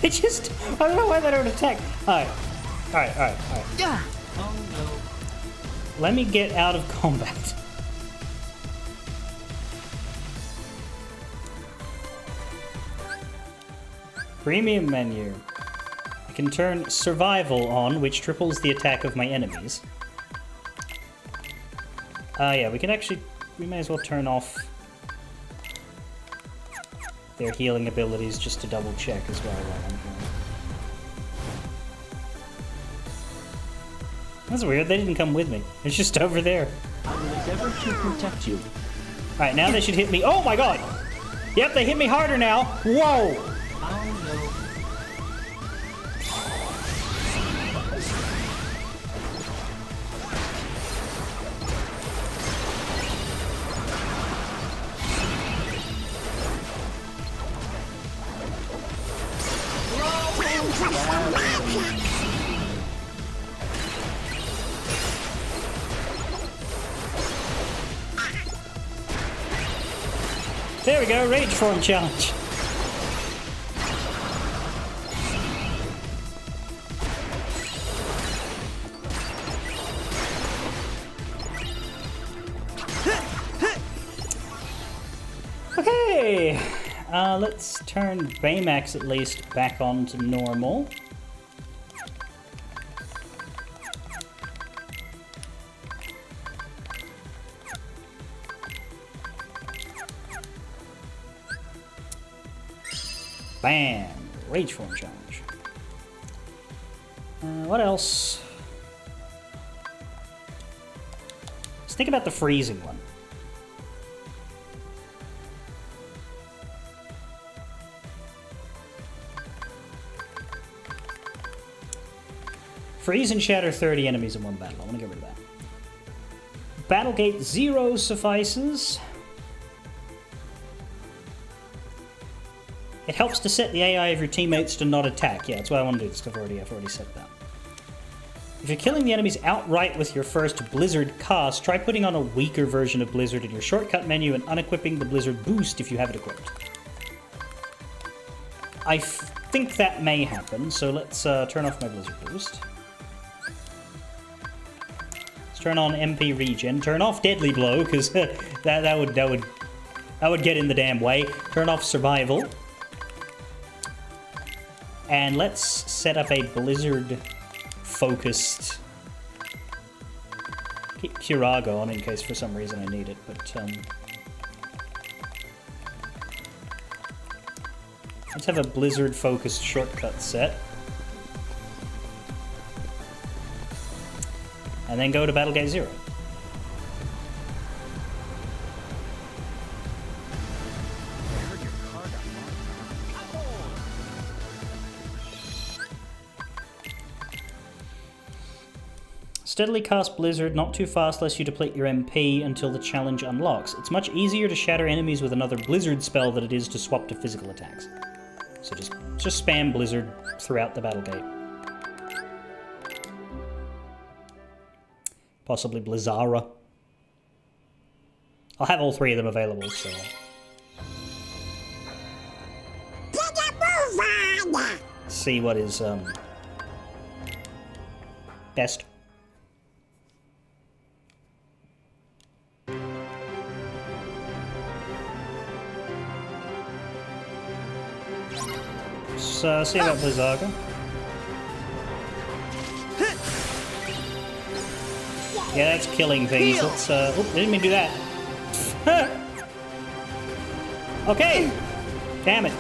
Speaker 1: They just... I don't know why they don't attack. Alright. Alright.
Speaker 2: Oh no.
Speaker 1: Let me get out of combat. Premium menu. I can turn survival on, which triples the attack of my enemies. Yeah, we can actually... We may as well turn off their healing abilities just to double check as well while I'm here. That's weird, they didn't come with me. It's just over there.
Speaker 2: I will endeavor to protect you.
Speaker 1: Alright, now they should hit me. Oh my god! Yep, they hit me harder now. Whoa!
Speaker 2: Oh no.
Speaker 1: There we go, Rage Form Challenge. Okay, let's turn Baymax at least back on to normal. Bam! Rage Form Challenge. What else? Let's think about the freezing one. Freeze and shatter 30 enemies in one battle. I want to get rid of that. Battlegate 0 suffices. It helps to set the AI of your teammates to not attack. Yeah, that's what I want to do. I've already set that. If you're killing the enemies outright with your first Blizzard cast, try putting on a weaker version of Blizzard in your shortcut menu and unequipping the Blizzard boost if you have it equipped. I think that may happen, so let's turn off my Blizzard boost. Let's turn on MP regen. Turn off Deadly Blow, because that would get in the damn way. Turn off Survival. And let's set up a Blizzard-focused... Keep Curago on in case for some reason I need it, but... Let's have a Blizzard-focused shortcut set. And then go to Battlegate 0. Steadily cast Blizzard, not too fast lest you deplete your MP until the challenge unlocks. It's much easier to shatter enemies with another Blizzard spell than it is to swap to physical attacks. So just spam Blizzard throughout the Battlegate. Possibly Blizzara. I'll have all three of them available, so... See what is, best. See about Blizzaga. Yeah, that's killing things. Let's, oh, I didn't mean to do that. Okay! Damn it.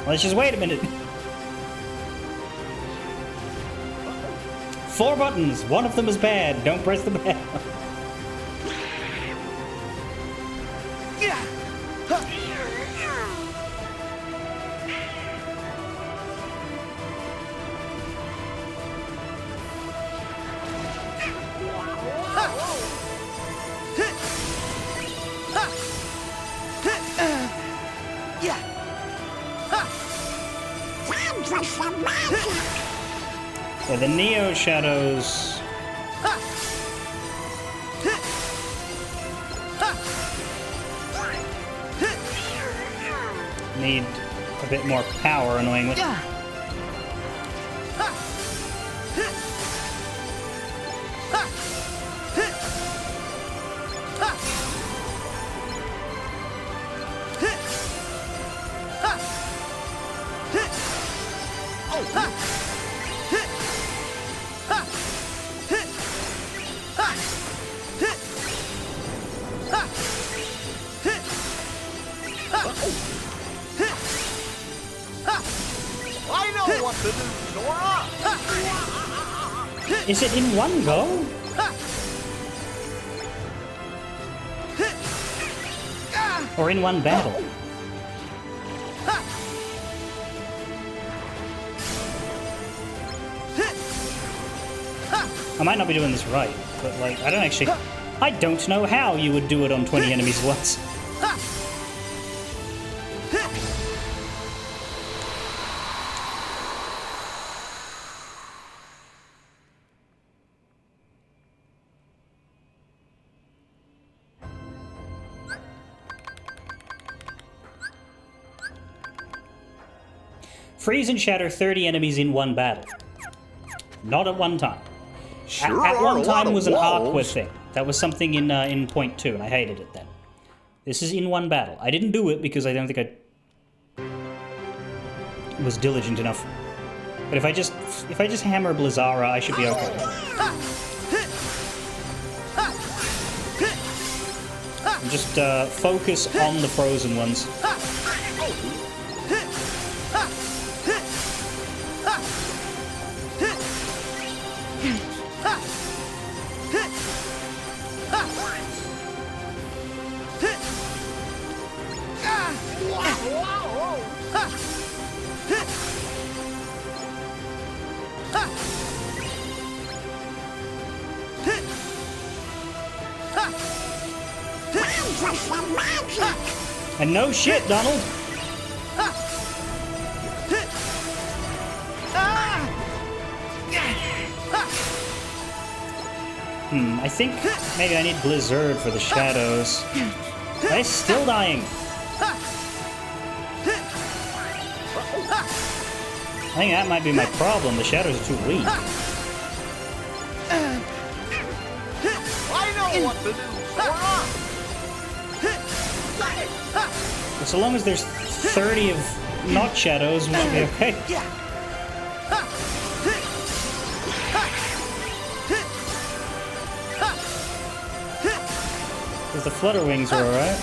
Speaker 1: Let's just wait a minute. 4 buttons. One of them is bad. Don't press the bad. Yeah, the Neo Shadows need a bit more power, annoyingly.
Speaker 5: I know what to do, Sora!
Speaker 1: Is it in one go? Or in one battle? I might not be doing this right, but like, I don't know how you would do it on 20 enemies at once. Freeze and shatter 30 enemies in one battle. Not at one time.
Speaker 4: Sure
Speaker 1: at
Speaker 4: are
Speaker 1: one
Speaker 4: a lot
Speaker 1: time
Speaker 4: of
Speaker 1: was an Aqua
Speaker 4: wolves.
Speaker 1: thing. That was something in point 2, and I hated it then. This is in one battle. I didn't do it because I don't think I was diligent enough. But if I just hammer Blizzara, I should be okay. And just focus on the frozen ones. And no shit, Donald! I think maybe I need Blizzard for the shadows. They're still dying. I think that might be my problem. The shadows are too weak.
Speaker 5: I know what to do, Sora!
Speaker 1: But so long as there's 30 of not shadows, we should be okay. Because the Flutter Wings are alright.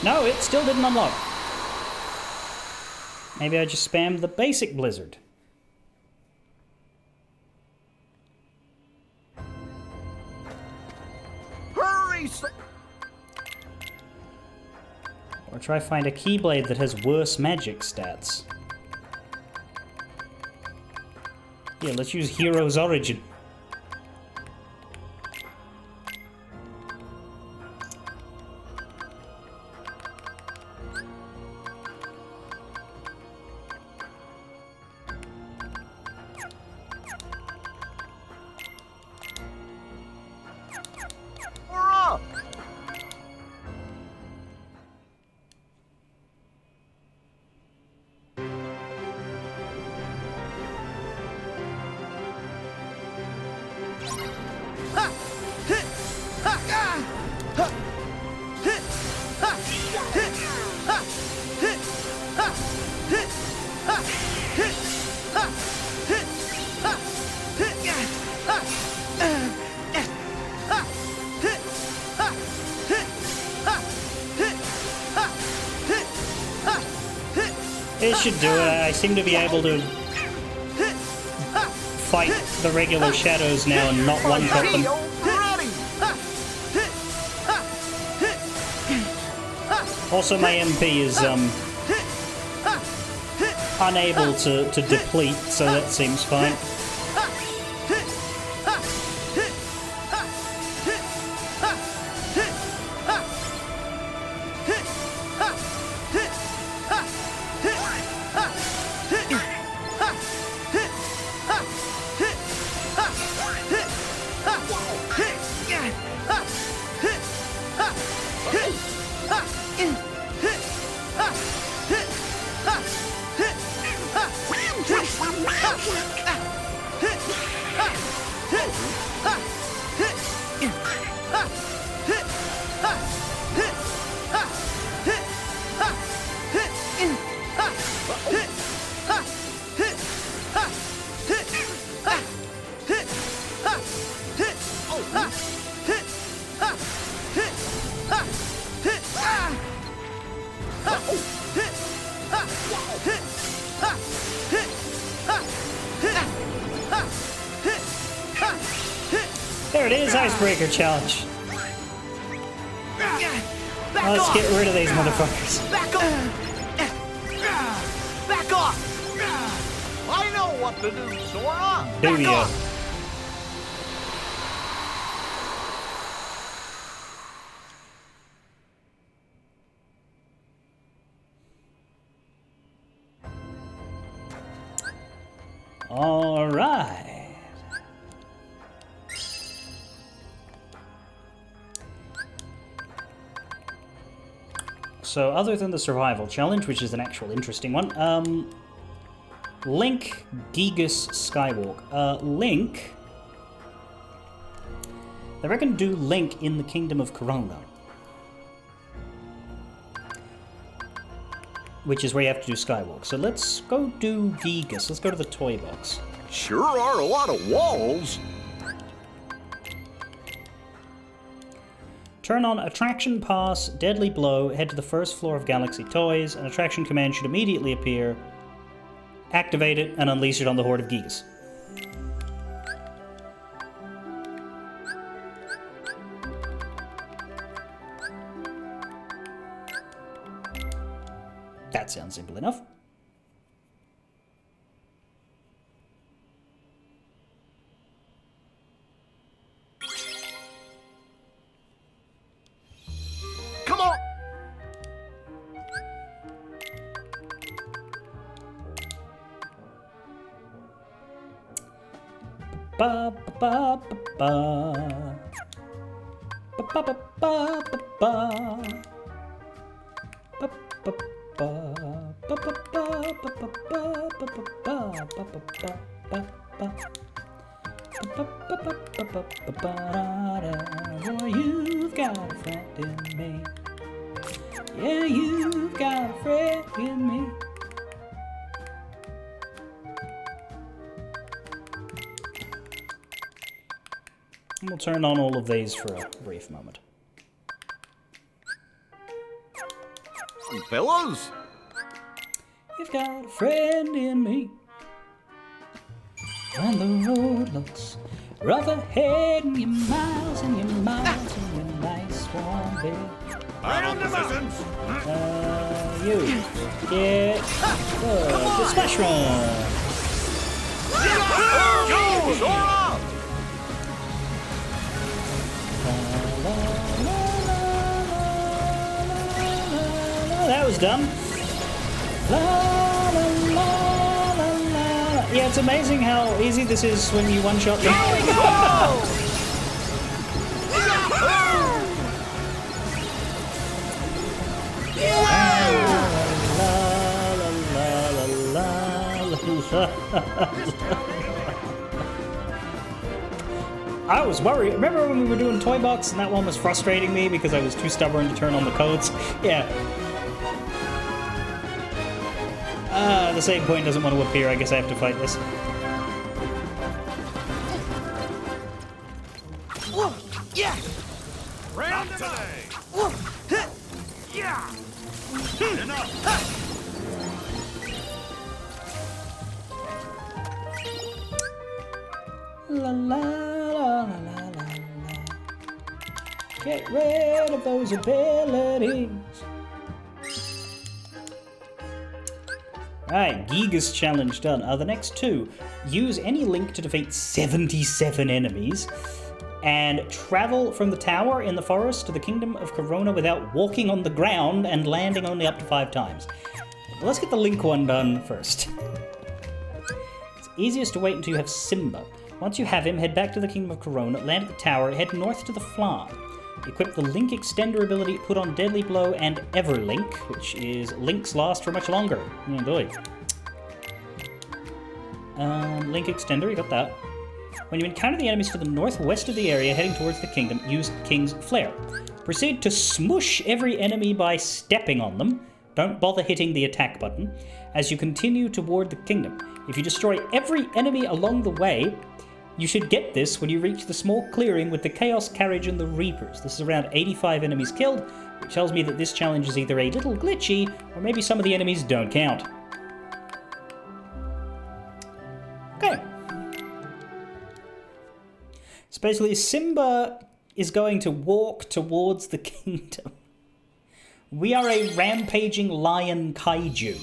Speaker 1: No, it still didn't unlock. Maybe I just spammed the basic Blizzard.
Speaker 5: Hurry,
Speaker 1: Or try find a Keyblade that has worse magic stats. Yeah, let's use Hero's Origin.
Speaker 5: Sora!
Speaker 1: It should do it. I seem to be able to fight the regular shadows now and not one-shot them.
Speaker 5: Ready!
Speaker 1: Also, my MP is unable to deplete, so that seems fine. There it is, Icebreaker Challenge. Let's get rid of these motherfuckers.
Speaker 5: Back off! Back off! I know what to do, Sora!
Speaker 1: Do
Speaker 5: Back
Speaker 1: you?
Speaker 5: off!
Speaker 1: All right. So, other than the survival challenge, which is an actual interesting one, Link, Gigas, Skywalk. Link. They reckon do Link in the Kingdom of Corona, which is where you have to do Skywalk. So let's go do Gigas. Let's go to the toy box.
Speaker 4: Sure are a lot of walls.
Speaker 1: Turn on Attraction Pass, Deadly Blow, head to the first floor of Galaxy Toys. An attraction command should immediately appear. Activate it and unleash it on the Horde of Gigas. That sounds simple enough.
Speaker 5: Come on!
Speaker 1: ba ba ba ba ba ba ba You've got a friend in me. Yeah, you've got a friend in me. We'll turn on all of these for a brief moment.
Speaker 4: Fellas,
Speaker 1: You've got a friend in me. When the road looks rough ahead and you're miles and you're miles and you're nice warm bed.
Speaker 2: Right on the mountains.
Speaker 1: You get the smash run.
Speaker 5: Go, Sora!
Speaker 1: That was dumb. La, la, la, la, la. Yeah, it's amazing how easy this is when you one-shot them. I was worried. Remember when we were doing Toy Box and that one was frustrating me because I was too stubborn to turn on the codes? Yeah. The save point doesn't want to appear. I guess I have to fight this.
Speaker 5: Yeah!
Speaker 2: Round today.
Speaker 5: Yeah!
Speaker 1: La la la la la la. Get rid of those abilities. Alright, Giga's challenge done. The next two. Use any link to defeat 77 enemies. And travel from the tower in the forest to the Kingdom of Corona without walking on the ground and landing only up to 5 times. Well, let's get the Link one done first. It's easiest to wait until you have Simba. Once you have him, head back to the Kingdom of Corona, land at the tower, head north to the Flan. Equip the Link Extender ability, put on Deadly Blow and Everlink, which is Links last for much longer. Oh boy. Link Extender, you got that. When you encounter the enemies to the northwest of the area heading towards the kingdom, use King's Flare. Proceed to smush every enemy by stepping on them. Don't bother hitting the attack button as you continue toward the kingdom. If you destroy every enemy along the way, you should get this when you reach the small clearing with the Chaos Carriage and the Reapers. This is around 85 enemies killed, which tells me that this challenge is either a little glitchy, or maybe some of the enemies don't count. Okay. So basically, Simba is going to walk towards the kingdom. We are a rampaging lion kaiju.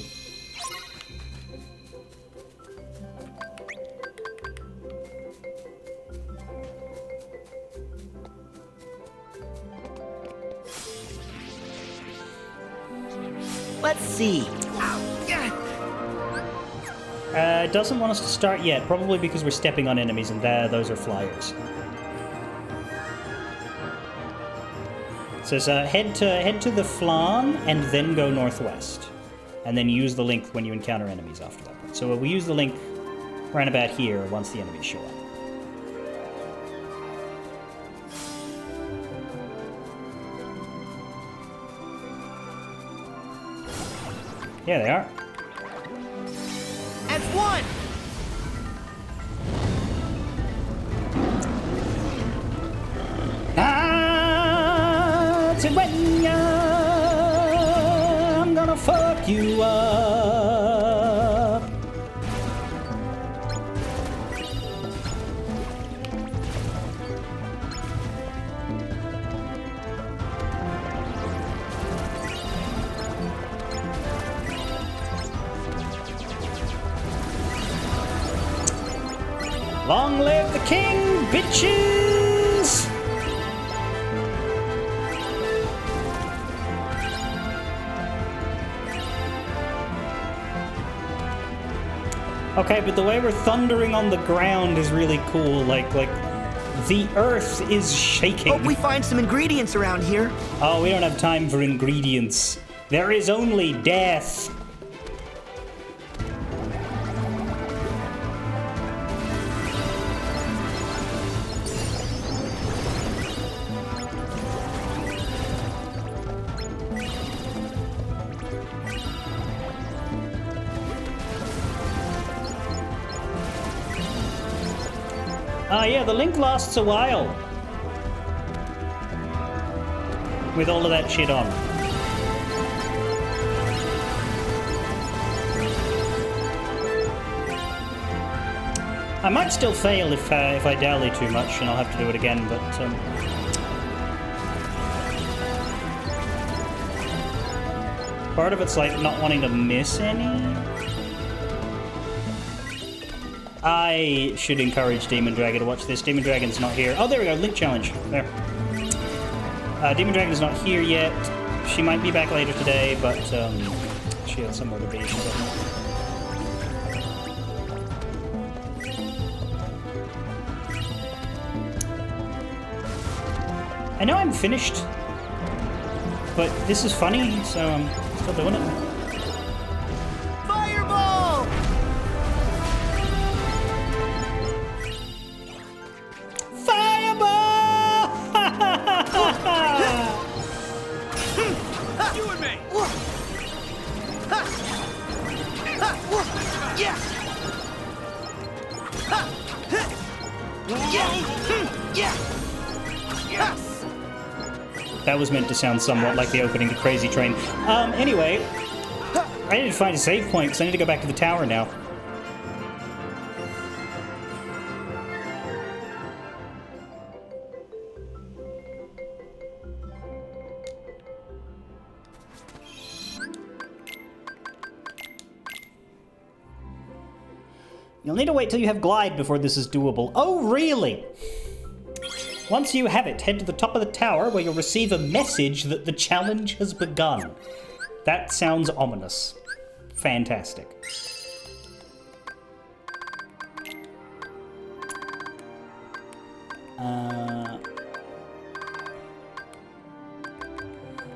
Speaker 5: Let's see.
Speaker 1: It doesn't want us to start yet, probably because we're stepping on enemies and those are flyers. So head to the Flan and then go northwest. And then use the link when you encounter enemies after that. So we'll use the link right about here once the enemies show up. Yeah, they are.
Speaker 5: That's one!
Speaker 1: I'm gonna fuck you up. Long live the king, bitches! Okay, but the way we're thundering on the ground is really cool. Like the earth is shaking.
Speaker 8: Hope we find some ingredients around here.
Speaker 1: Oh, we don't have time for ingredients. There is only death. Yeah, the link lasts a while. With all of that shit on. I might still fail if I dally too much, and I'll have to do it again, but... part of it's like not wanting to miss any. I should encourage Demon Dragon to watch this. Demon Dragon's not here. Oh, there we go. Link challenge. There. Demon Dragon's not here yet. She might be back later today, but she had somewhere to be. She doesn't know. I know I'm finished, but this is funny, so I'm still doing it. That was meant to sound somewhat like the opening to Crazy Train. Anyway, I need to find a save point because I need to go back to the tower now. You'll need to wait till you have Glide before this is doable. Oh, really? Once you have it, head to the top of the tower where you'll receive a message that the challenge has begun. That sounds ominous. Fantastic.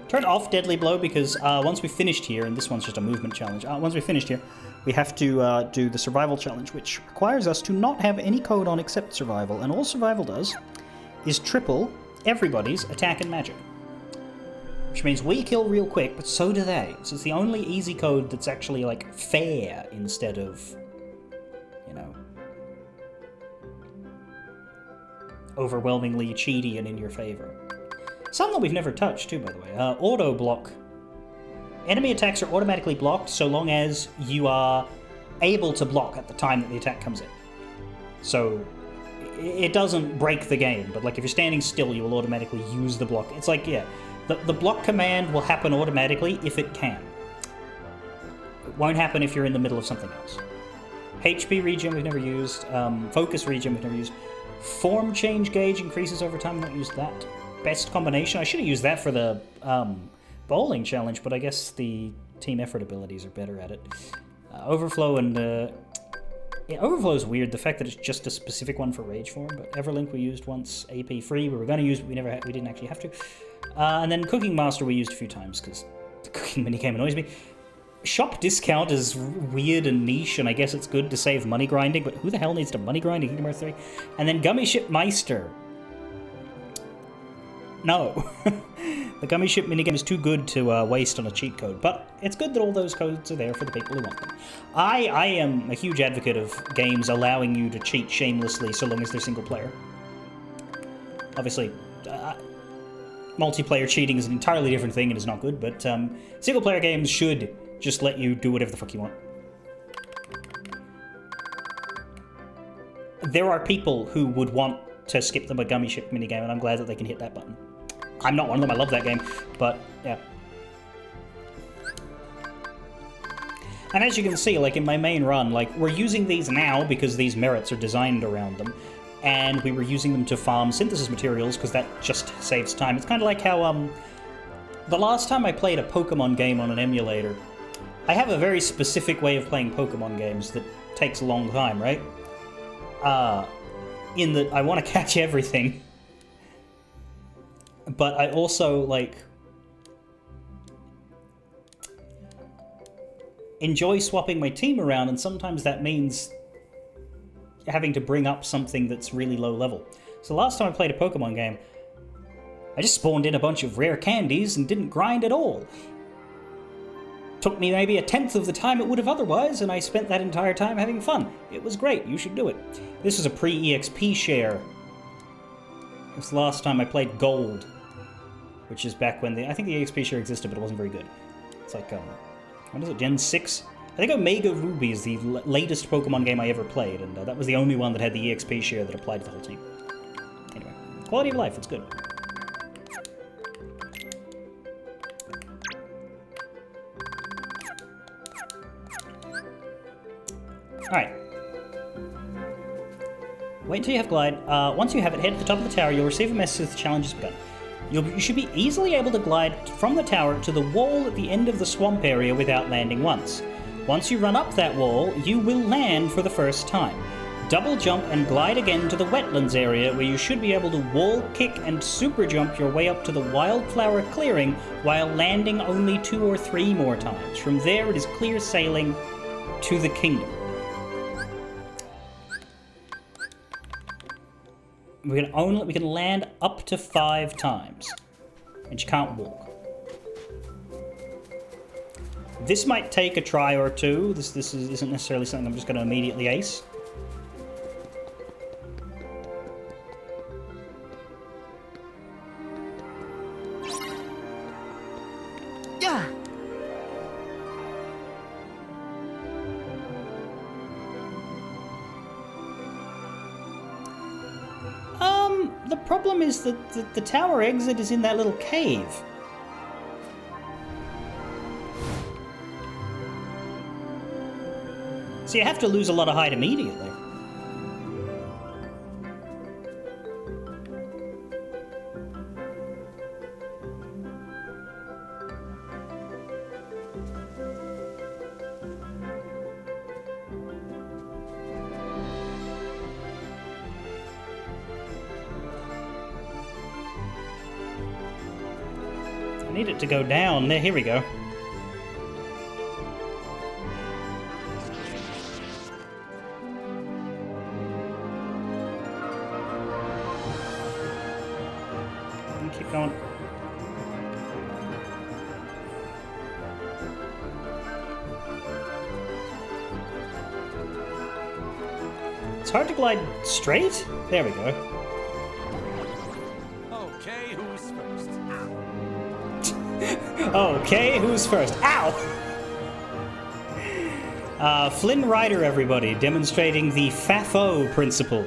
Speaker 1: Turn off Deadly Blow because once we've finished here, and this one's just a movement challenge, once we've finished here, we have to do the survival challenge, which requires us to not have any code on except survival, and all survival does is triple everybody's attack and magic. Which means we kill real quick, but so do they. So it's the only easy code that's actually, like, fair instead of, you know, overwhelmingly cheaty and in your favor. Something that we've never touched, too, by the way. Auto block. Enemy attacks are automatically blocked so long as you are able to block at the time that the attack comes in. So it doesn't break the game, but like if you're standing still, you will automatically use the block. It's like, yeah, the block command will happen automatically if it can. It won't happen if you're in the middle of something else. HP regen we've never used. Focus regen we've never used. Form change gauge increases over time. We've not used that. Best combination. I should have used that for the bowling challenge, but I guess the team effort abilities are better at it. Overflow and... yeah, Overflow is weird, the fact that it's just a specific one for Rage Form, but Everlink we used once, AP free, we were going to use it, we didn't actually have to. And then Cooking Master we used a few times, because the cooking minigame annoys me. Shop Discount is weird and niche, and I guess it's good to save money grinding, but who the hell needs to money grind in Kingdom Hearts 3? And then Gummy Ship Meister. No. The Gummy Ship minigame is too good to waste on a cheat code, but it's good that all those codes are there for the people who want them. I am a huge advocate of games allowing you to cheat shamelessly so long as they're single player. Obviously, multiplayer cheating is an entirely different thing and is not good, but single player games should just let you do whatever the fuck you want. There are people who would want to skip the Gummy Ship minigame, and I'm glad that they can hit that button. I'm not one of them, I love that game, but yeah. And as you can see, like in my main run, like we're using these now because these merits are designed around them, and we were using them to farm synthesis materials because that just saves time. It's kind of like how the last time I played a Pokemon game on an emulator, I have a very specific way of playing Pokemon games that takes a long time, right? In that I want to catch everything, but I also, like, enjoy swapping my team around, and sometimes that means having to bring up something that's really low level. So last time I played a Pokemon game, I just spawned in a bunch of rare candies and didn't grind at all. Took me maybe 1/10 of the time it would have otherwise, and I spent that entire time having fun. It was great, you should do it. This was a pre-EXP share. It was the last time I played Gold, which is back when I think the EXP share existed, but it wasn't very good. It's like, what is it, Gen 6? I think Omega Ruby is the latest Pokemon game I ever played, and that was the only one that had the EXP share that applied to the whole team. Anyway, quality of life, it's good. Alright. Wait until you have Glide. Once you have it, head to the top of the tower. You'll receive a message that the challenge has begun. You should be easily able to glide from the tower to the wall at the end of the swamp area without landing once. Once you run up that wall, you will land for the first time. Double jump and glide again to the wetlands area, where you should be able to wall kick and super jump your way up to the wildflower clearing while landing only 2 or 3 more times. From there, it is clear sailing to the kingdom. We can land up to 5 times, and you can't walk. This might take a try or two. This isn't necessarily something I'm just going to immediately ace.
Speaker 8: Yeah.
Speaker 1: The problem is that the tower exit is in that little cave. So you have to lose a lot of height immediately. I need it to go down. There, here we go. And keep going. It's hard to glide straight. There we go.
Speaker 2: Okay, who's first?
Speaker 1: Okay, who's first? Ow! Flynn Rider, everybody, demonstrating the FAFO principle.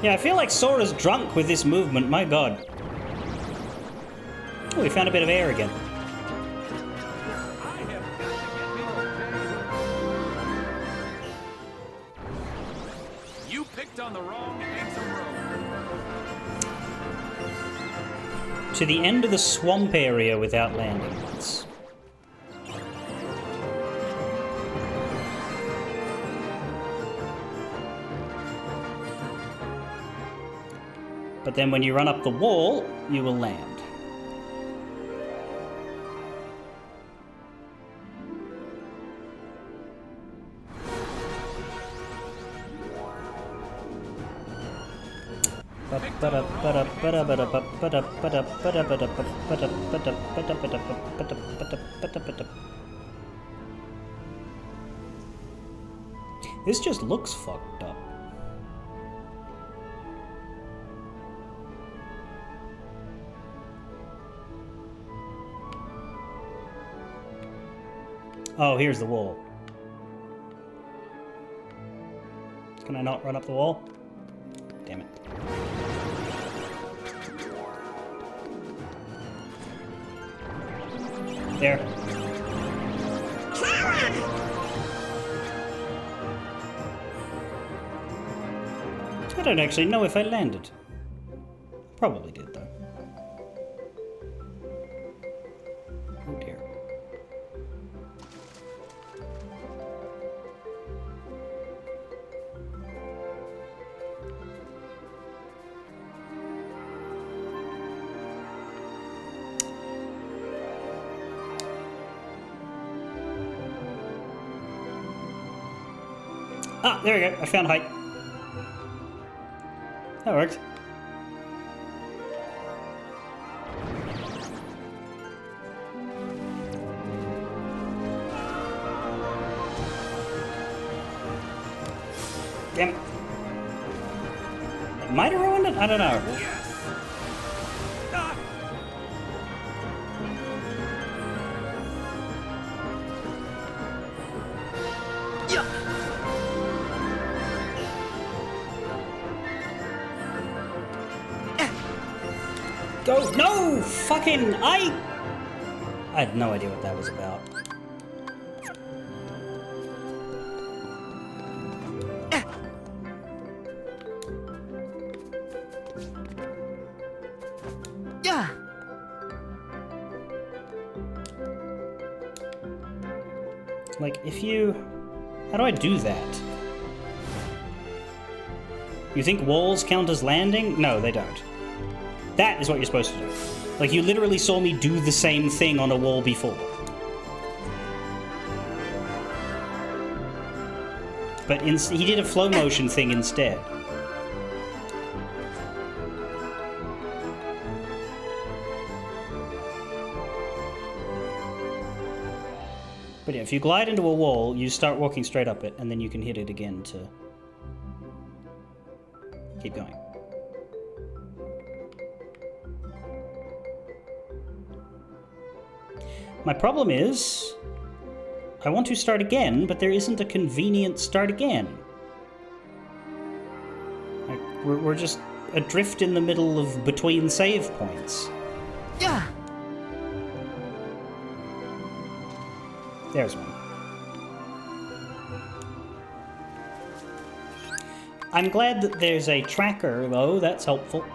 Speaker 1: Yeah, I feel like Sora's drunk with this movement, my god. Oh, we found a bit of air again.
Speaker 2: You picked on the wrong handsome road.
Speaker 1: To the end of the swamp area without landing once. But then when you run up the wall, you will land. This just looks fucked up. Oh, here's the wall. Can I not run up the wall? Damn it. There. I don't actually know if I landed. Probably did, though. Oh dear. Ah, there we go. I found height. That worked. Damn it. It might have ruined it? I don't know. Go! No! Fucking I had no idea what that was about.
Speaker 8: Yeah.
Speaker 1: Like, if you... How do I do that? You think walls count as landing? No, they don't. That is what you're supposed to do. Like, you literally saw me do the same thing on a wall before. But he did a flow motion thing instead. But yeah, if you glide into a wall, you start walking straight up it, and then you can hit it again to keep going. My problem is, I want to start again, but there isn't a convenient start again. Like, we're just adrift in the middle of between save points.
Speaker 8: Yeah.
Speaker 1: There's one. I'm glad that there's a tracker, though. That's helpful.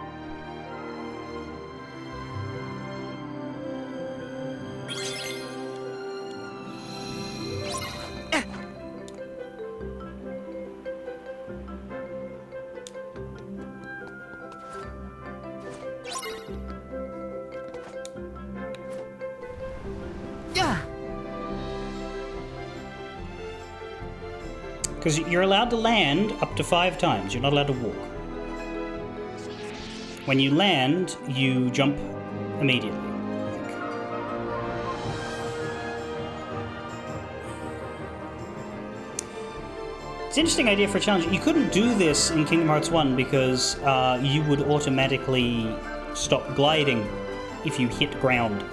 Speaker 1: Because you're allowed to land up to 5 times. You're not allowed to walk. When you land, you jump immediately, I think. It's an interesting idea for a challenge. You couldn't do this in Kingdom Hearts 1 because you would automatically stop gliding if you hit ground.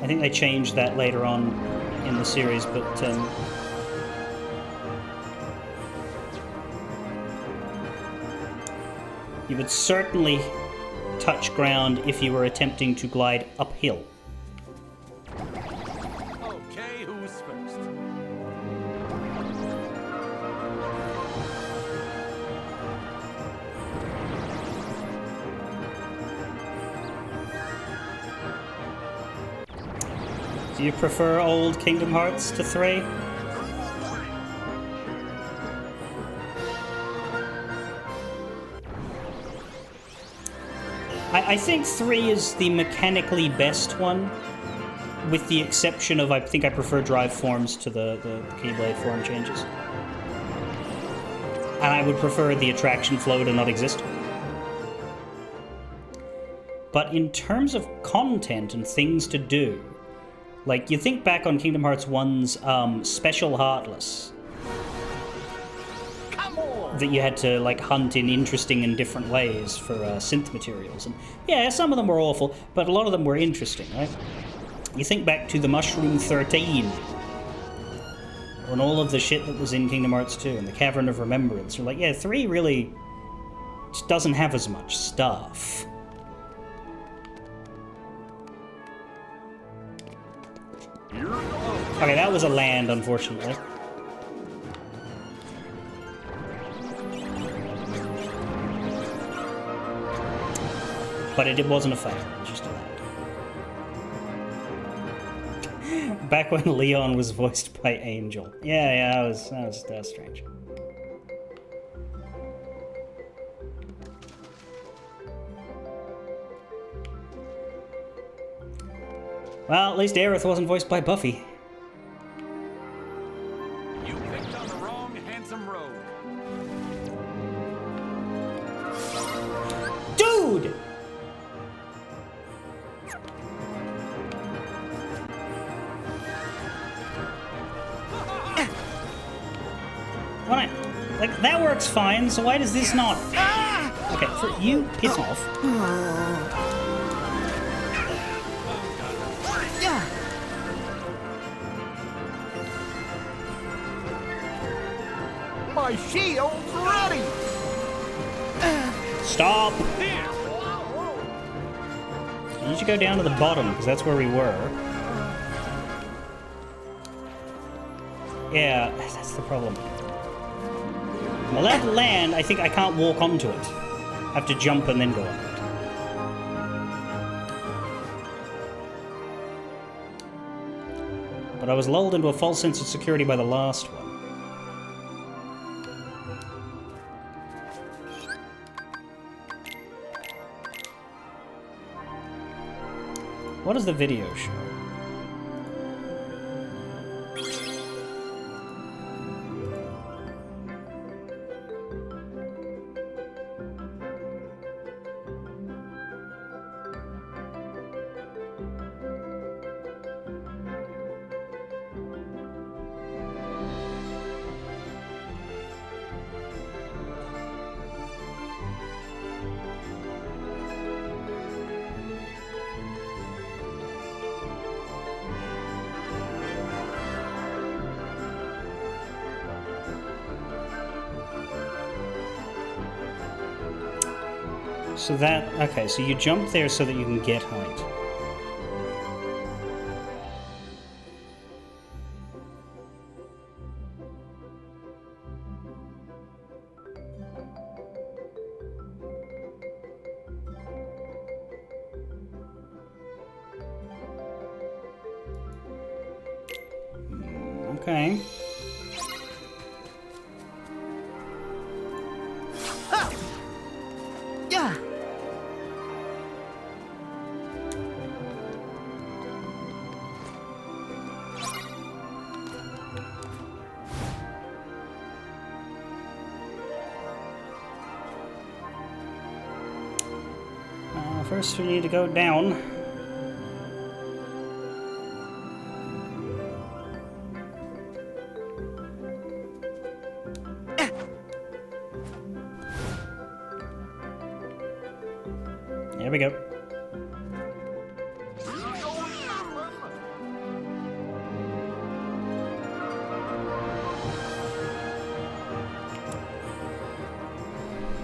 Speaker 1: I think they changed that later on in the series, but you would certainly touch ground if you were attempting to glide uphill.
Speaker 2: Okay, who's first?
Speaker 1: Do you prefer old Kingdom Hearts to 3? I think 3 is the mechanically best one, with the exception of I think I prefer drive forms to the Keyblade form changes. And I would prefer the attraction flow to not exist. But in terms of content and things to do, like, you think back on Kingdom Hearts 1's Special Heartless. That you had to, like, hunt in interesting and different ways for synth materials. And yeah, some of them were awful, but a lot of them were interesting, right? You think back to the Mushroom 13. And all of the shit that was in Kingdom Hearts 2 and the Cavern of Remembrance. You're like, yeah, 3 really just doesn't have as much stuff. Okay, that was a land, unfortunately. But it wasn't a fail, it was just a land. Back when Leon was voiced by Angel. Yeah, that was strange. Well, at least Aerith wasn't voiced by Buffy.
Speaker 2: You picked on the wrong handsome rogue.
Speaker 1: Dude! What? Like, that works fine, so why does this not? Okay, for you, piss off.
Speaker 8: Yeah.
Speaker 5: My shield's ready!
Speaker 1: Stop! You need to go down to the bottom, because that's where we were. Yeah, that's the problem. I'm allowed to land, I think I can't walk onto it. I have to jump and then go on it. But I was lulled into a false sense of security by the last one. What does the video show? So that, okay, so you jump there so that you can get height. Okay.
Speaker 8: Yeah.
Speaker 1: First we need to go down. There we go.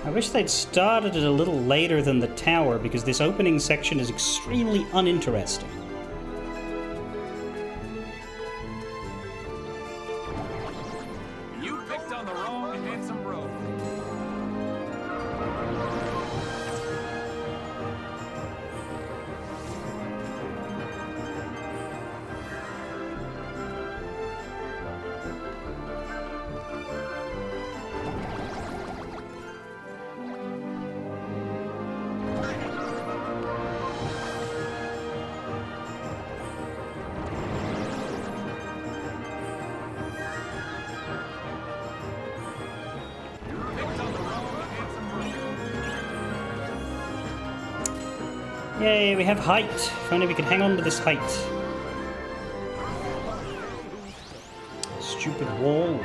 Speaker 1: I wish they'd started it a little later than the tower, because this opening section is extremely uninteresting.
Speaker 2: You picked on the wrong handsome rogue.
Speaker 1: Yay, we have height. If only we could hang on to this height. Stupid wall.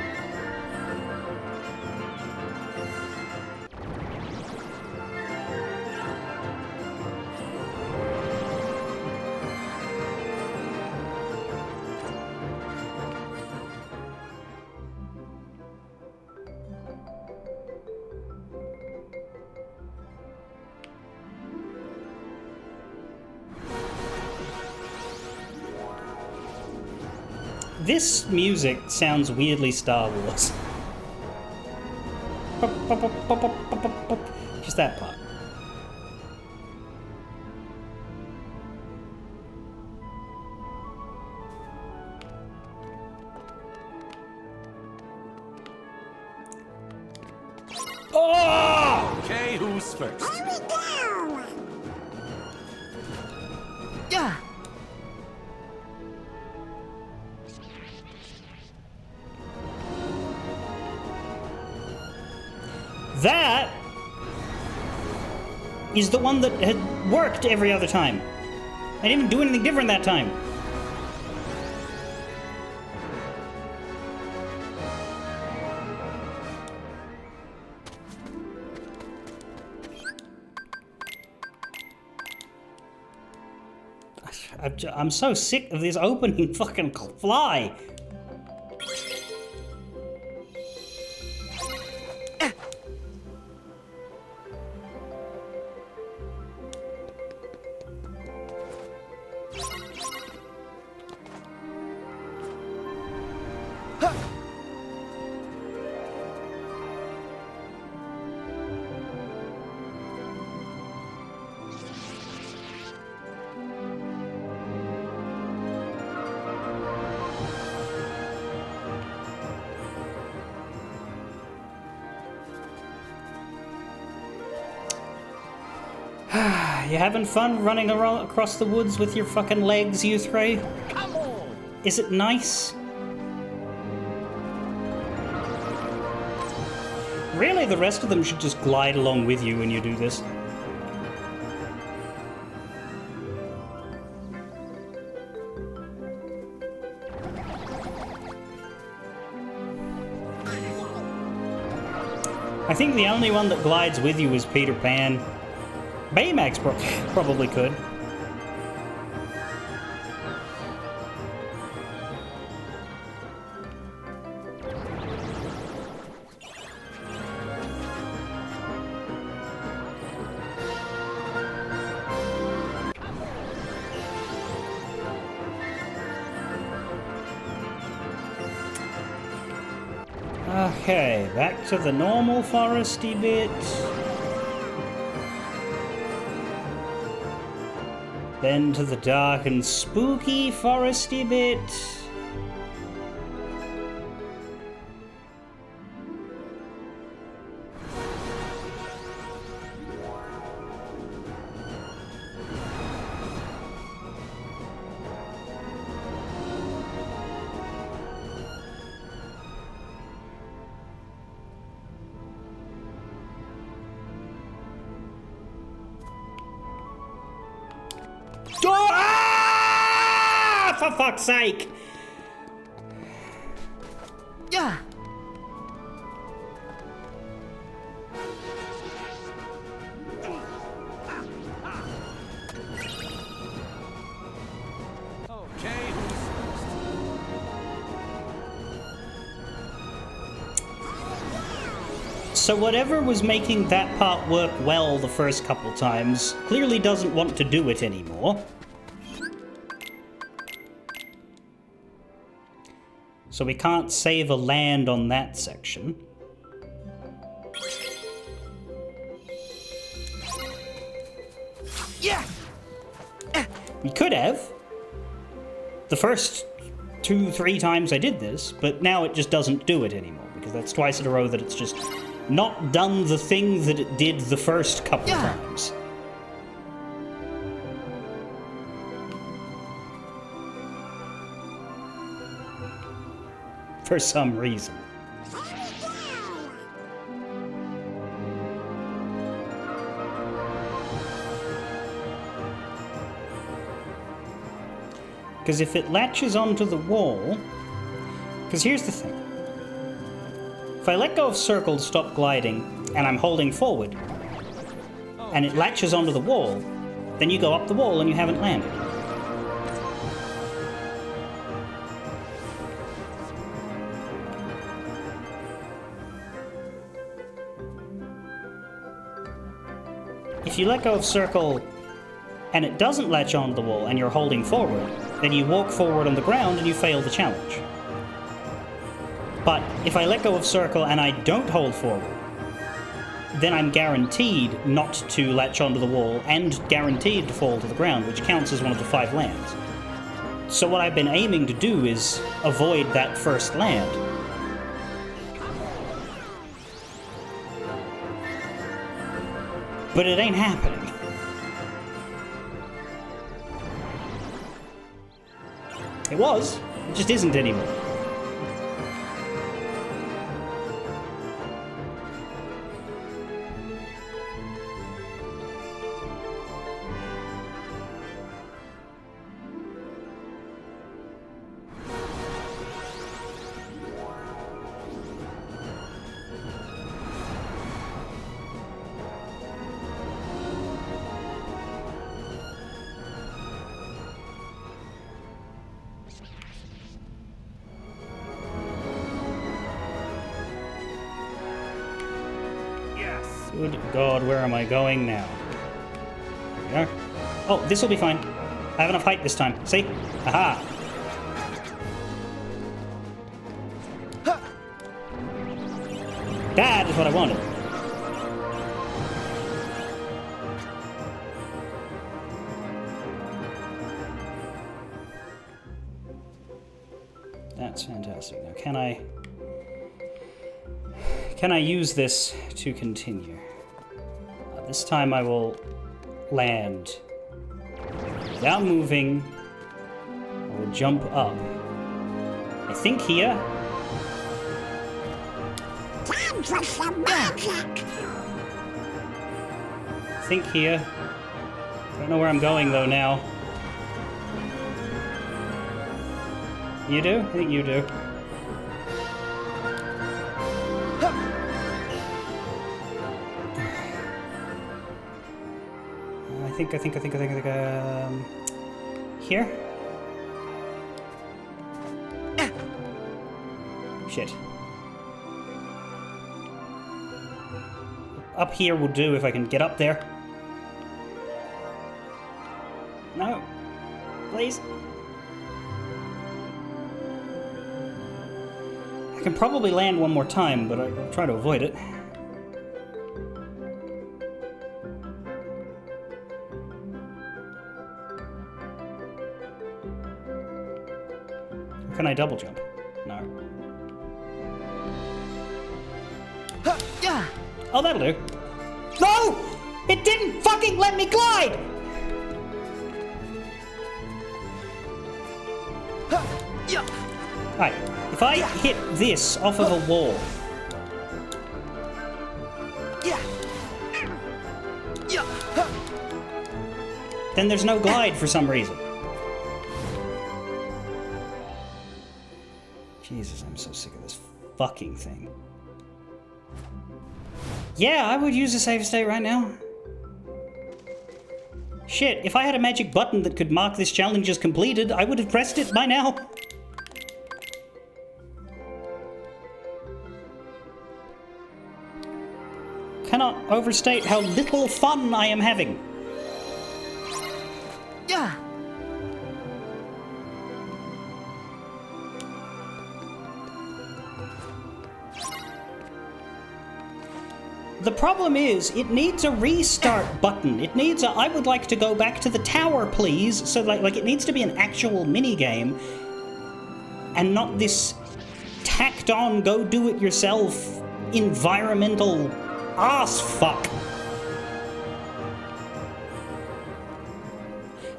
Speaker 1: This music sounds weirdly Star Wars. Just that part. Oh!
Speaker 2: Okay, who's first?
Speaker 6: Here we go.
Speaker 8: Yeah.
Speaker 1: That is the one that had worked every other time. I didn't even do anything different that time. I'm so sick of this opening fucking fly. You having fun running across the woods with your fucking legs, you three?
Speaker 5: Come on!
Speaker 1: Is it nice? Really, the rest of them should just glide along with you when you do this. I think the only one that glides with you is Peter Pan. Baymax probably could. Okay, back to the normal foresty bit. Then to the dark and spooky foresty bit. Ah! For fuck's sake!
Speaker 8: Yeah.
Speaker 2: Okay, who's first?
Speaker 1: So whatever was making that part work well the first couple times clearly doesn't want to do it anymore. So we can't save a land on that section.
Speaker 8: Yeah.
Speaker 1: We could have. The first 2-3 times I did this, but now it just doesn't do it anymore, because that's twice in a row that it's just not done the thing that it did the first couple times. For some reason. Because if it latches onto the wall... Because here's the thing. If I let go of circle to stop gliding, and I'm holding forward, and it latches onto the wall, then you go up the wall and you haven't landed. If you let go of circle and it doesn't latch onto the wall and you're holding forward, then you walk forward on the ground and you fail the challenge. But if I let go of circle and I don't hold forward, then I'm guaranteed not to latch onto the wall and guaranteed to fall to the ground, which counts as one of the 5 lands. So what I've been aiming to do is avoid that first land. But it ain't happening. It was. It just isn't anymore. Good God, where am I going now? There we are. Oh, this will be fine. I have enough height this time. See? Aha! That is what I wanted. That's fantastic. Now, can I use this to continue? This time I will land without moving. I will jump up. I think here.
Speaker 6: Time for some magic.
Speaker 1: I think here. I don't know where I'm going though now. You do? I think you do. I think, here? Shit. Up here will do if I can get up there. No. Please. I can probably land one more time, but I'll try to avoid it. Can I double jump? No. Oh, that'll do. No! It didn't fucking let me glide! Alright, if I hit this off of a wall... then there's no glide for some reason. Jesus, I'm so sick of this fucking thing. Yeah, I would use a save state right now. Shit, if I had a magic button that could mark this challenge as completed, I would have pressed it by now. Cannot overstate how little fun I am having.
Speaker 8: Yeah.
Speaker 1: The problem is, it needs a restart button. It needs a, I would like to go back to the tower, please. So, like it needs to be an actual minigame. And not this tacked-on, go-do-it-yourself, environmental ass fuck.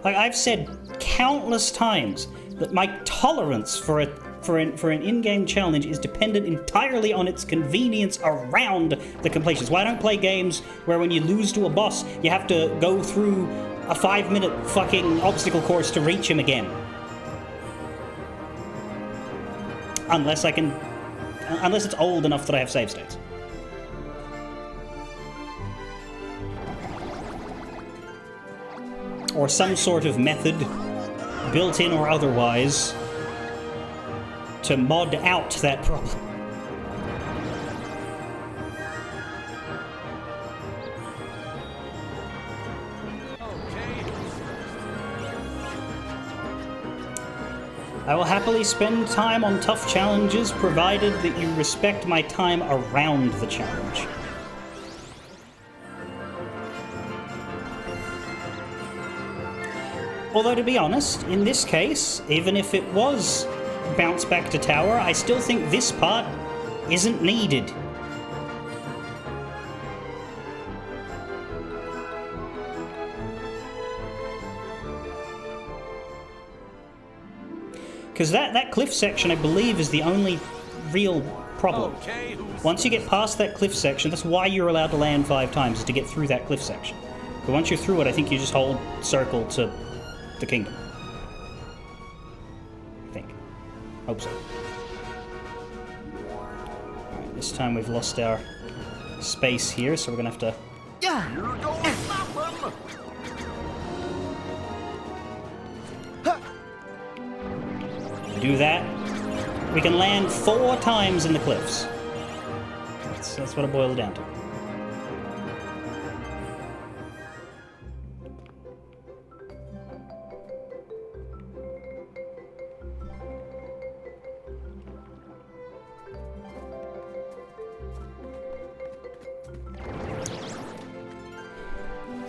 Speaker 1: Like, I've said countless times that my tolerance for an in-game challenge is dependent entirely on its convenience around the completions. Why don't play games where when you lose to a boss, you have to go through a 5-minute fucking obstacle course to reach him again? Unless it's old enough that I have save states. Or some sort of method, built-in or otherwise, to mod out that problem. I will happily spend time on tough challenges, provided that you respect my time around the challenge. Although, to be honest, in this case, even if it was bounce back to tower, I still think this part isn't needed. Because that cliff section, I believe, is the only real problem. Once you get past that cliff section, that's why you're allowed to land 5 times, is to get through that cliff section. But once you're through it, I think you just hold circle to the kingdom. I think. Hope so. Alright, this time we've lost our space here, so we're gonna have to...
Speaker 8: Yeah.
Speaker 5: You're going nothing.
Speaker 1: do that. We can land 4 times in the cliffs. That's what it boils down to.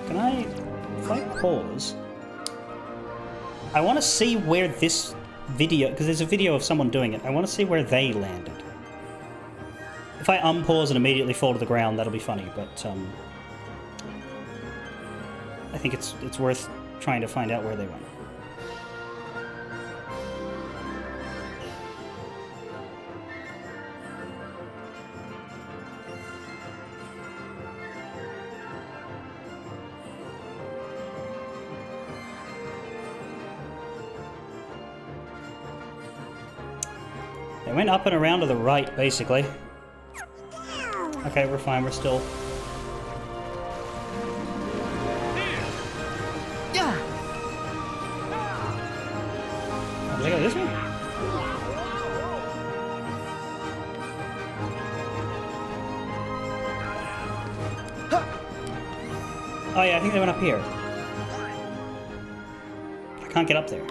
Speaker 1: Can I, if I pause, I want to see where this video, because there's a video of someone doing it, I want to see where they landed. If I unpause and immediately fall to the ground, that'll be funny, but I think it's worth trying to find out where they went. They went up and around to the right, basically. Okay, we're fine, we're still...
Speaker 8: Yeah.
Speaker 1: Did I go this way? Oh yeah, I think they went up here. I can't get up there.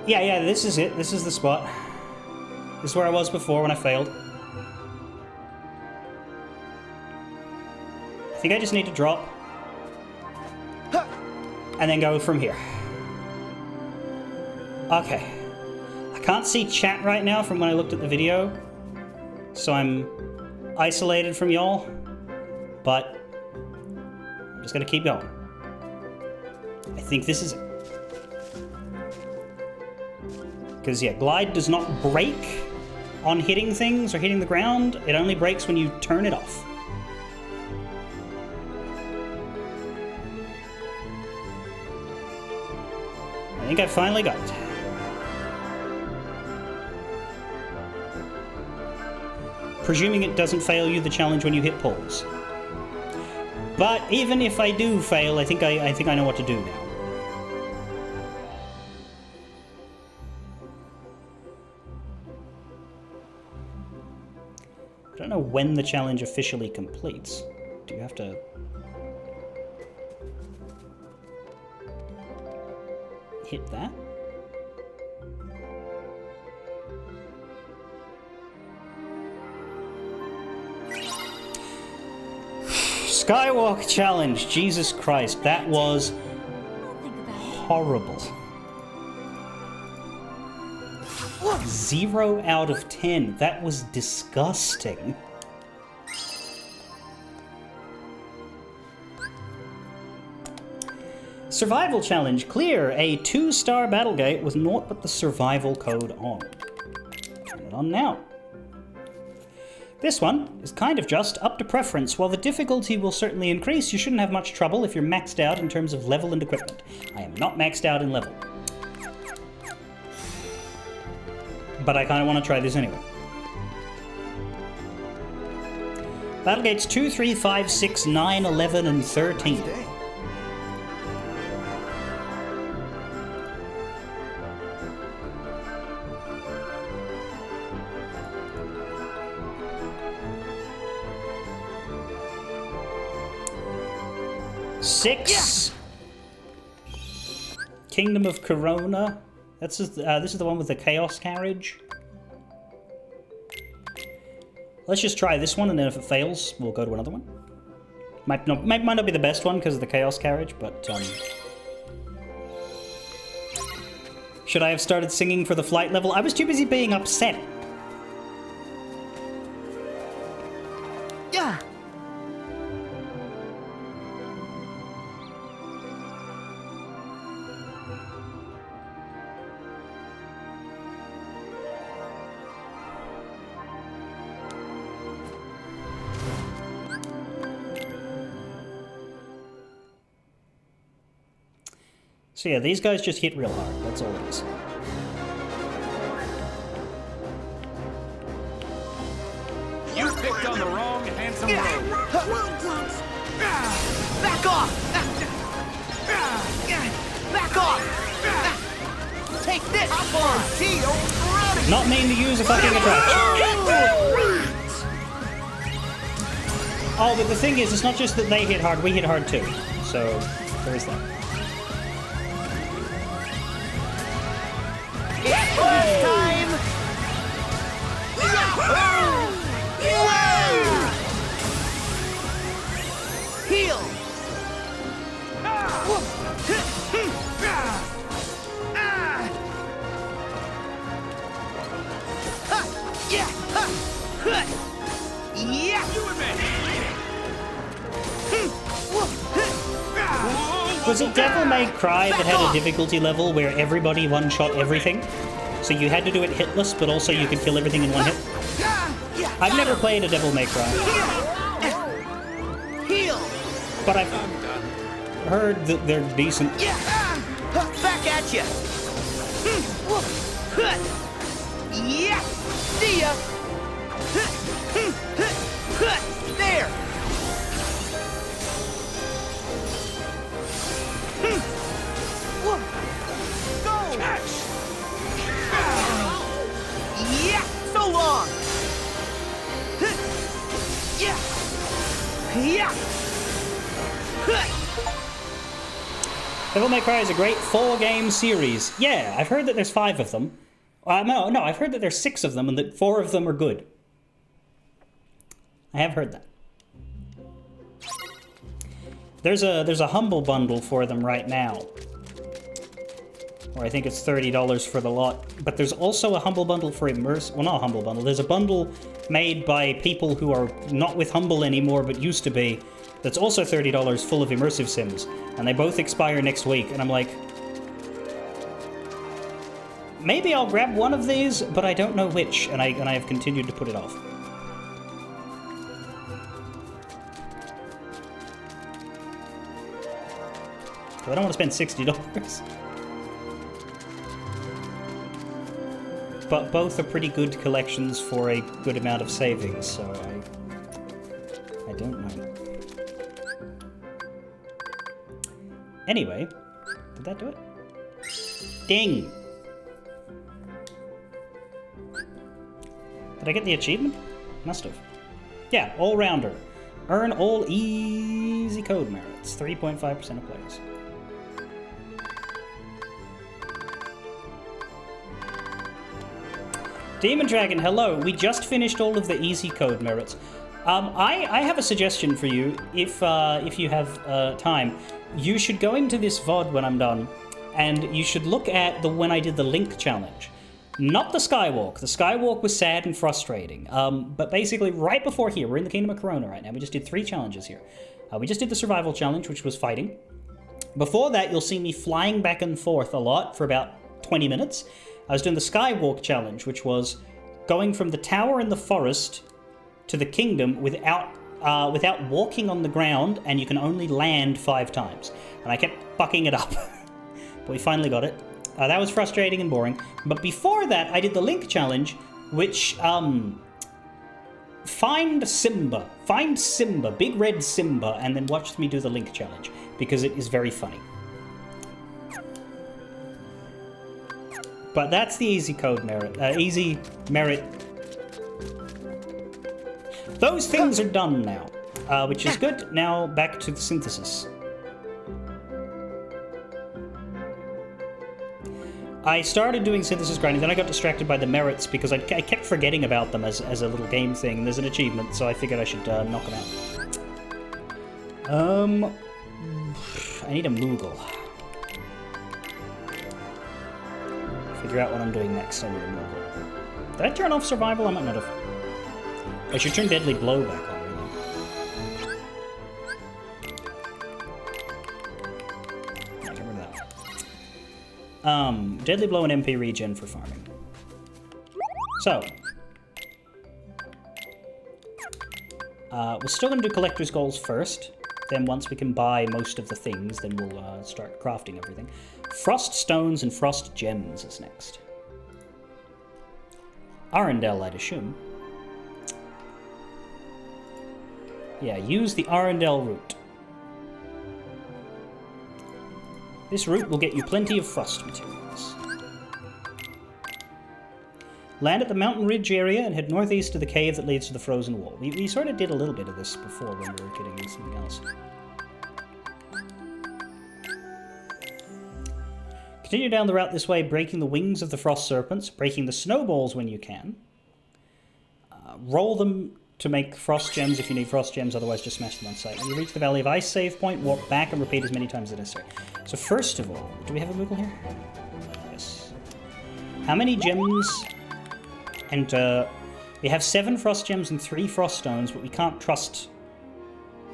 Speaker 1: Yeah, this is it. This is the spot. This is where I was before when I failed. I think I just need to drop. And then go from here. Okay. I can't see chat right now from when I looked at the video. So I'm isolated from y'all. But I'm just gonna keep going. I think this is it. Because, yeah, glide does not break on hitting things or hitting the ground. It only breaks when you turn it off. I think I finally got it. Presuming it doesn't fail you the challenge when you hit pause. But even if I do fail, I think I know what to do now. I don't know when the challenge officially completes. Do you have to... hit that? Skywalk challenge, Jesus Christ, that was horrible. 0 out of 10. That was disgusting. Survival challenge. Clear a 2-star Battlegate with naught but the survival code on. Turn it on now. This one is kind of just up to preference. While the difficulty will certainly increase, you shouldn't have much trouble if you're maxed out in terms of level and equipment. I am not maxed out in level. But I kind of want to try this anyway. Battlegates 2, 3, 5, 6, 9, 11, and 13. 6. Kingdom of Corona. This is the one with the Chaos Carriage. Let's just try this one, and then if it fails, we'll go to another one. Might not be the best one because of the Chaos Carriage, but should I have started singing for the flight level? I was too busy being upset.
Speaker 8: Yeah.
Speaker 1: So yeah, these guys just hit real hard. That's all it is.
Speaker 2: You picked on the wrong handsome road.
Speaker 5: Back off! Back off! Take this! Hop on, Tio! We're out of here!
Speaker 1: Not mean to use a fucking attraction. Oh, but the thing is, it's not just that they hit hard, we hit hard too. So, there is that.
Speaker 5: It's last time! Heal!
Speaker 1: Was it Devil May Cry that had a difficulty level where everybody one-shot everything? So you had to do it hitless, but also you could kill everything in one hit? I've never played a Devil May Cry.
Speaker 5: Heal!
Speaker 1: But I've heard that they're decent.
Speaker 5: Back at you! Yeah! See ya! There! Go! Yeah! So long! Yeah! Yeah!
Speaker 1: Devil May Cry is a great 4-game series. Yeah, I've heard that there's 5 of them. No, I've heard that there's 6 of them and that 4 of them are good. I have heard that. There's a Humble Bundle for them right now. Or I think it's $30 for the lot. But there's also a Humble Bundle for Immersive... Well, not a Humble Bundle. There's a bundle made by people who are not with Humble anymore, but used to be, that's also $30 full of immersive sims. And they both expire next week. And I'm like... Maybe I'll grab one of these, but I don't know which. And I have continued to put it off. I don't want to spend $60. But both are pretty good collections for a good amount of savings, so I don't know. Anyway, did that do it? Ding! Did I get the achievement? Must have. Yeah, all-rounder. Earn all easy code merits. 3.5% of players. Demon Dragon, hello. We just finished all of the easy code merits. I have a suggestion for you, if you have time. You should go into this VOD when I'm done, and you should look at when I did the Link challenge. Not the Skywalk. The Skywalk was sad and frustrating. But basically, right before here, we're in the Kingdom of Corona right now. We just did 3 challenges here. We just did the Survival Challenge, which was fighting. Before that, you'll see me flying back and forth a lot for about 20 minutes. I was doing the Skywalk Challenge, which was going from the tower in the forest to the kingdom without walking on the ground, and you can only land 5 times. And I kept fucking it up. But we finally got it. That was frustrating and boring. But before that, I did the Link Challenge, which, find Simba, Big Red Simba, and then watch me do the Link Challenge, because it is very funny. But that's the easy code merit, easy merit. Those things are done now, which is good. Now back to the synthesis. I started doing synthesis grinding, then I got distracted by the merits because I kept forgetting about them as a little game thing. There's an achievement, so I figured I should knock them out. I need a Moogle. Figure out what I'm doing next. I need a Moogle. Did I turn off survival? I might not have. I should turn Deadly Blow back on. Deadly Blow and MP regen for farming. So. We're still going to do Collector's Goals first. Then once we can buy most of the things, then we'll start crafting everything. Frost Stones and Frost Gems is next. Arendelle, I'd assume. Yeah, use the Arendelle route. This route will get you plenty of frost materials. Land at the mountain ridge area and head northeast to the cave that leads to the frozen wall. We sort of did a little bit of this before when we were getting something else. Continue down the route this way, breaking the wings of the frost serpents, breaking the snowballs when you can. Roll them to make frost gems if you need frost gems, otherwise just smash them on sight. When you reach the Valley of Ice save point, walk back and repeat as many times as necessary. So first of all, do we have a Moogle here? Yes. How many gems? And we have 7 frost gems and 3 frost stones, but we can't trust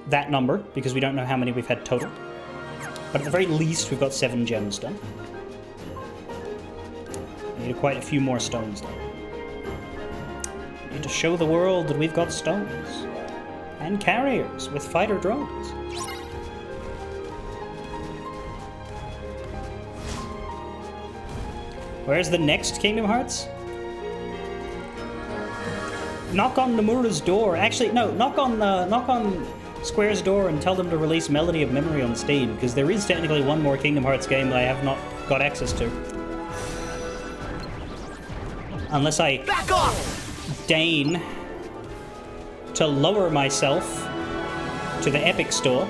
Speaker 1: that number because we don't know how many we've had total. But at the very least, we've got 7 gems done. We need quite a few more stones though. We need to show the world that we've got stones. And carriers with fighter drones. Where's the next Kingdom Hearts? Knock on Nomura's door. Actually, no. Knock on Square's door and tell them to release Melody of Memory on Steam, because there is technically one more Kingdom Hearts game that I have not got access to. Unless I deign to lower myself to the Epic Store.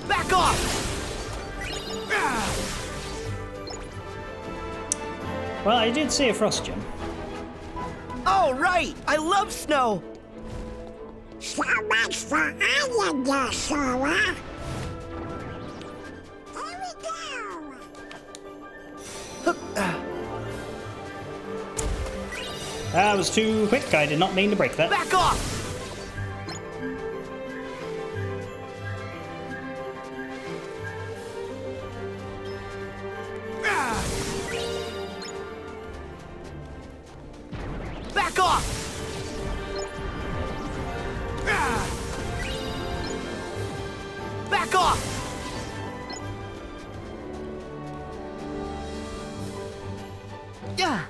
Speaker 5: Back off!
Speaker 1: Well, I did see a frost gem.
Speaker 5: Oh, right! I love snow!
Speaker 6: So much for Islander, Sora. Here we go.
Speaker 1: That was too quick. I did not mean to break that.
Speaker 5: Back off! Back off! Back off!
Speaker 8: Yeah.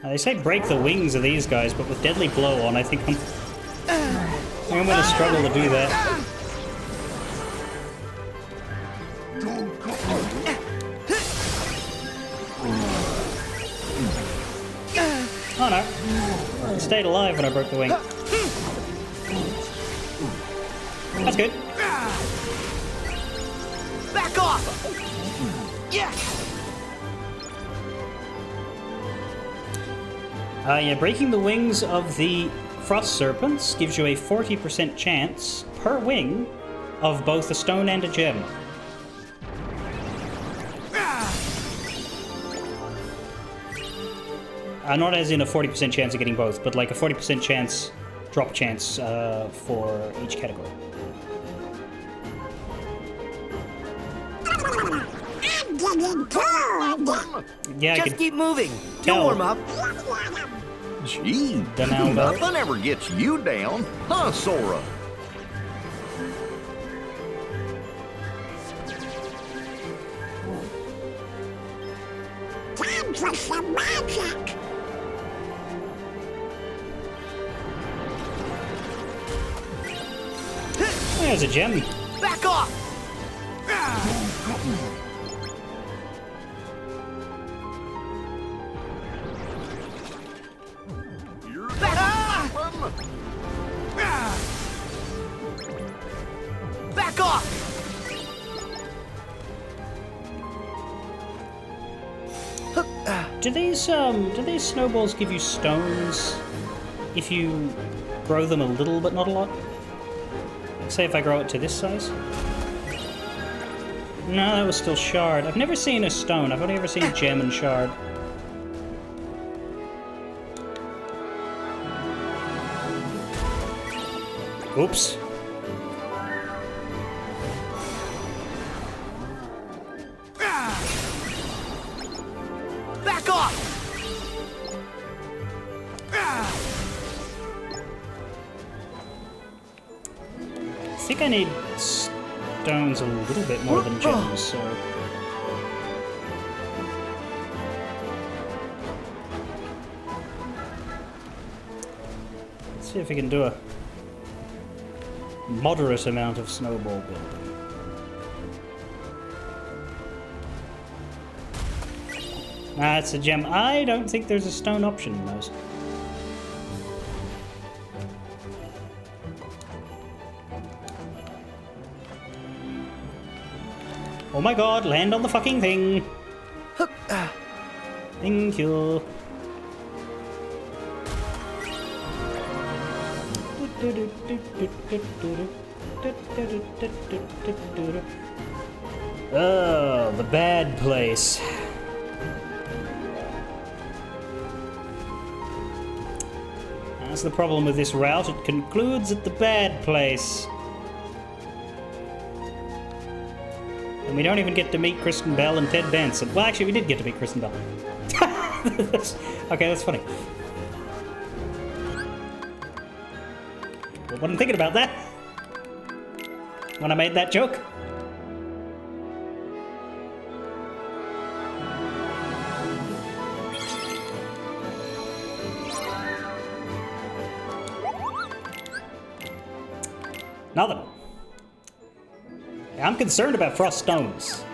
Speaker 1: Now, they say break the wings of these guys, but with Deadly Blow on, I think I'm going to struggle to do that. Oh no, I stayed alive when I broke the wing. That's good.
Speaker 5: Back off! Yeah!
Speaker 1: Yeah, breaking the wings of the frost serpents gives you a 40% chance per wing of both a stone and a gem. Not as in a 40% chance of getting both, but like a 40% chance, drop chance for each category.
Speaker 6: I'm getting cold.
Speaker 1: Yeah, I
Speaker 5: Just
Speaker 1: could
Speaker 5: keep moving.
Speaker 1: tell.
Speaker 5: You'll warm up.
Speaker 4: Gee,
Speaker 1: Donaldo.
Speaker 4: nothing ever gets you down, huh, Sora?
Speaker 6: Time for some magic.
Speaker 1: there's a gem.
Speaker 5: Back off! Back off!
Speaker 1: Do these snowballs give you stones if you grow them a little but not a lot? Like, say if I grow it to this size? No, that was still shard. I've never seen a stone. I've only ever seen gem and shard. Oops.
Speaker 5: Back off!
Speaker 1: I think I need stones a little bit more than gems, so... Let's see if we can do a moderate amount of snowball building. Ah, it's a gem. I don't think there's a stone option in those. Oh my god, land on the fucking thing! Thank you. Oh, the bad place. That's the problem with this route. It concludes at the bad place. And we don't even get to meet Kristen Bell and Ted Danson. Well, actually, we did get to meet Kristen Bell. Okay, that's funny. I wasn't thinking about that when I made that joke. Nothing. I'm concerned about frost stones.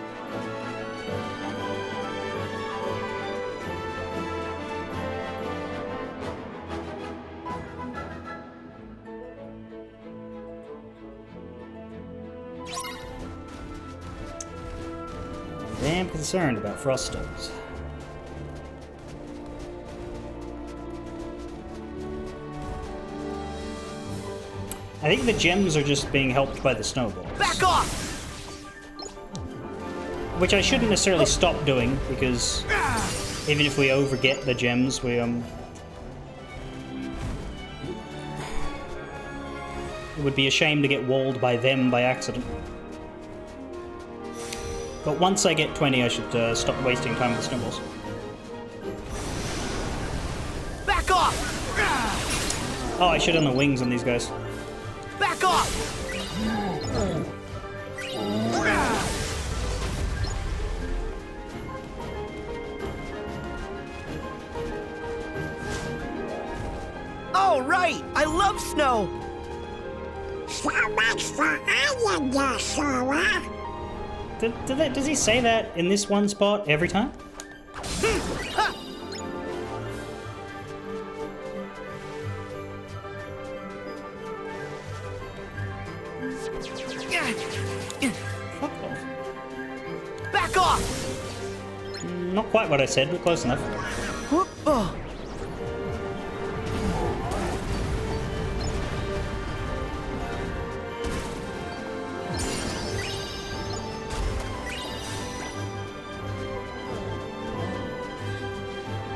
Speaker 1: Damn concerned about frost stones. I think the gems are just being helped by the snowballs.
Speaker 5: Back off!
Speaker 1: Which I shouldn't necessarily stop doing, because even if we overget the gems, we, it would be a shame to get walled by them by accident. But once I get 20, I should stop wasting time with snowballs.
Speaker 5: Back off!
Speaker 1: Oh, I should have the wings on these guys.
Speaker 5: Back off! All right! I love snow!
Speaker 6: So much for Islander, Sora.
Speaker 1: Does he say that in this one spot every time? Fuck off.
Speaker 5: Back off!
Speaker 1: Not quite what I said, but close enough.
Speaker 5: Oh.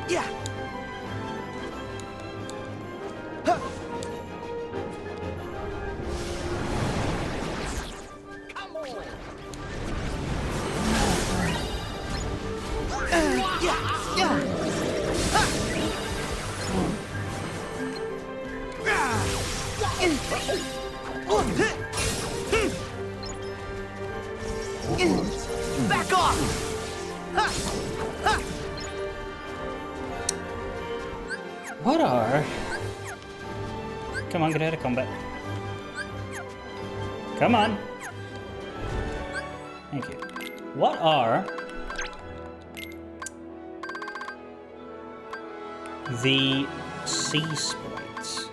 Speaker 5: Yeah. Huh. Come on. Yeah. Back off!
Speaker 1: What are... Come on, get out of combat. Come on. Thank you. What are the sea sprites?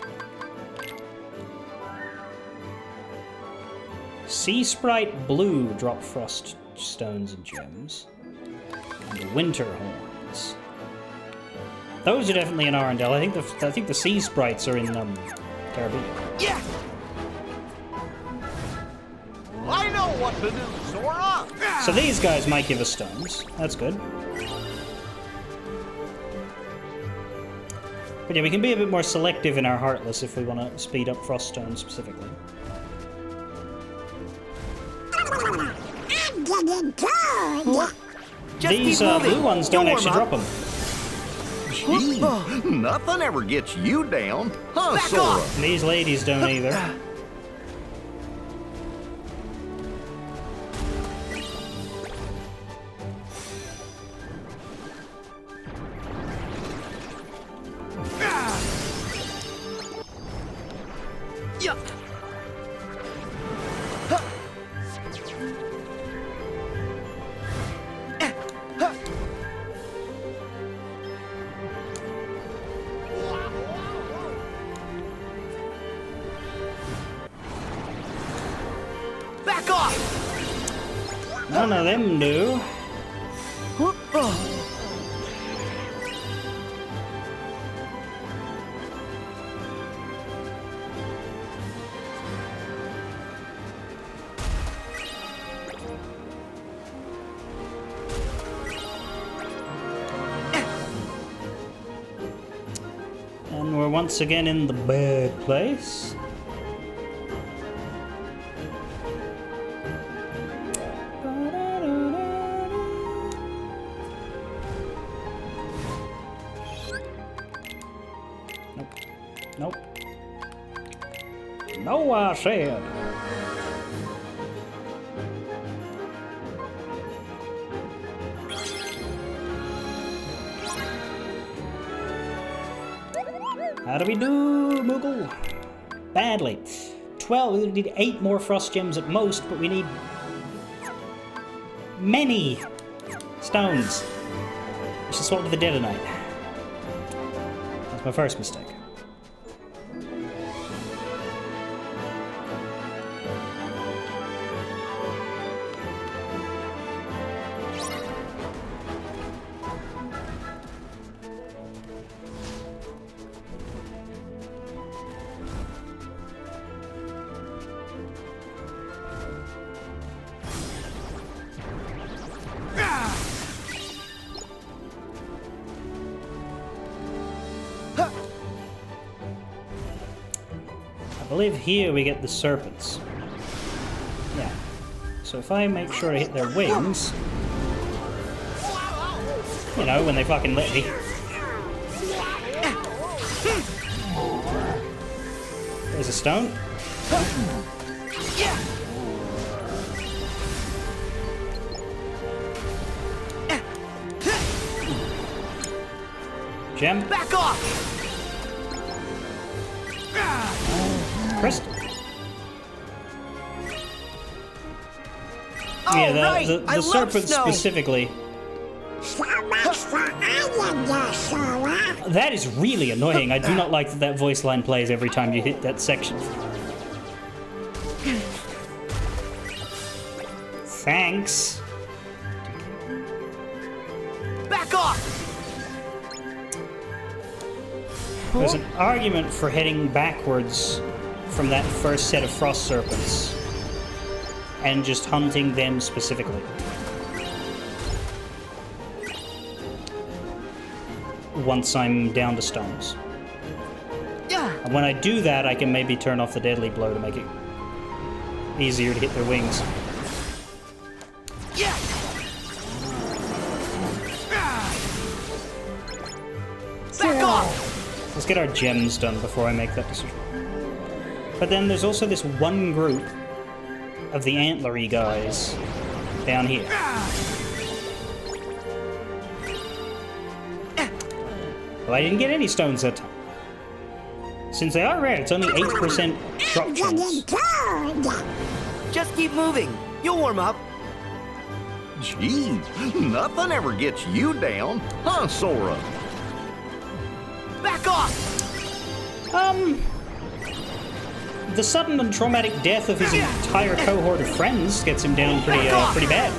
Speaker 1: Sea Sprite Blue drop frost stones and gems. And Winter Horns. Those are definitely in Arendelle. I think the Sea Sprites are in Caribbean.
Speaker 5: Yeah! I know what to do, Sora!
Speaker 1: So these guys might give us stones. That's good. But yeah, we can be a bit more selective in our Heartless if we want to speed up Froststone specifically.
Speaker 6: I'm getting cold.
Speaker 5: Just
Speaker 1: These
Speaker 5: keep moving.
Speaker 1: blue ones don't
Speaker 5: You'll
Speaker 1: actually
Speaker 5: warm
Speaker 1: drop
Speaker 5: up.
Speaker 1: them.
Speaker 4: Gee, nothing ever gets you down, huh,
Speaker 5: Back
Speaker 4: Sora?
Speaker 5: off!
Speaker 1: These ladies don't either.
Speaker 5: Yeah. Back off!
Speaker 1: None of them do. And we're once again in the bad place. Nope. No, I said. How do we do, Moogle? Badly. 12. We need 8 more frost gems at most, but we need many stones. I should swap to the Detonite. That's my first mistake. I believe here we get the serpents. Yeah. So if I make sure I hit their wings, you know, when they fucking let me. There's a stone. Gem.
Speaker 5: Back off!
Speaker 1: Crystal.
Speaker 5: Oh,
Speaker 1: Yeah,
Speaker 5: right.
Speaker 1: the
Speaker 5: I love
Speaker 1: serpent
Speaker 5: snow.
Speaker 1: specifically.
Speaker 6: So much for Islander, Sora.
Speaker 1: That is really annoying. I do not like that that voice line plays every time you hit that section. Thanks.
Speaker 5: Back off!
Speaker 1: There's an argument for heading backwards from that first set of frost serpents and just hunting them specifically. Once I'm down to stones.
Speaker 8: Yeah.
Speaker 1: And when I do that, I can maybe turn off the deadly blow to make it easier to hit their wings.
Speaker 5: Yeah! Back off!
Speaker 1: Let's get our gems done before I make that decision. But then there's also this one group of the antlery guys down here. Well, I didn't get any stones that time. Since they are rare, it's only 8% drop
Speaker 6: I'm
Speaker 1: chance.
Speaker 6: getting cold.
Speaker 8: Just keep moving. You'll warm up.
Speaker 4: Jeez, nothing ever gets you down, huh, Sora?
Speaker 5: Back off!
Speaker 1: The sudden and traumatic death of his entire cohort of friends gets him down pretty bad.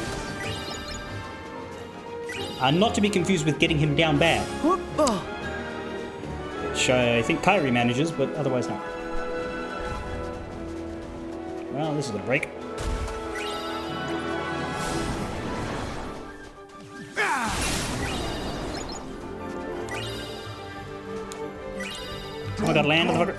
Speaker 1: Not to be confused with getting him down bad, which I think Kairi manages, but otherwise not. Well, this is gonna break. Oh, I gotta land, motherfucker.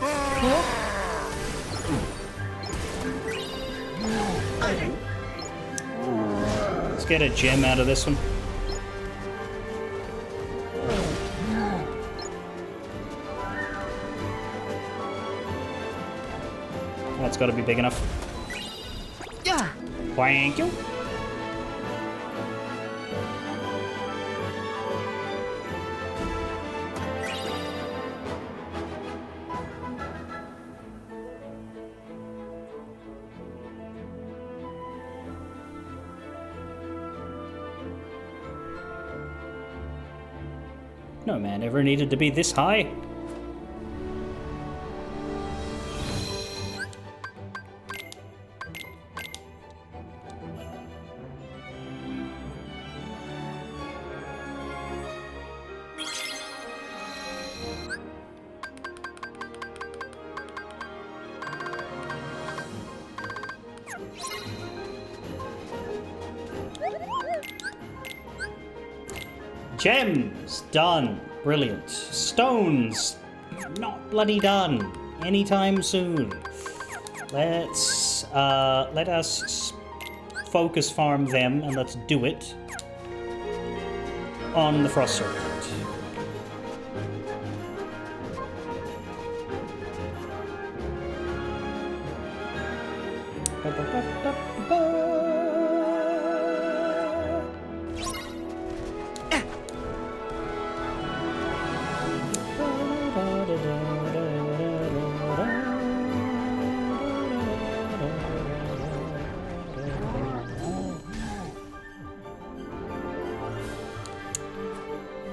Speaker 1: Let's get a gem out of this one. That's gotta be big enough.
Speaker 8: Yeah.
Speaker 1: Thank you. No man ever needed to be this high. Gems, done. Brilliant. Stones, not bloody done. Anytime soon. Let us focus farm them, and let's do it on the Frost Serpent.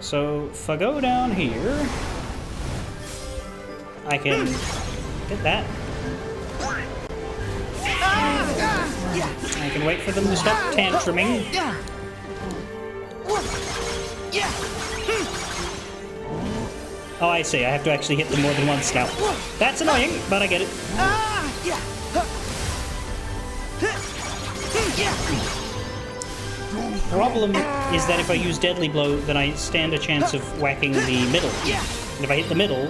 Speaker 1: So, if I go down here, I can get that. I can wait for them to stop tantruming. Oh, I see. I have to actually hit them more than once now. That's annoying, but I get it. Problem is that if I use Deadly Blow, then I stand a chance of whacking the middle. And if I hit the middle...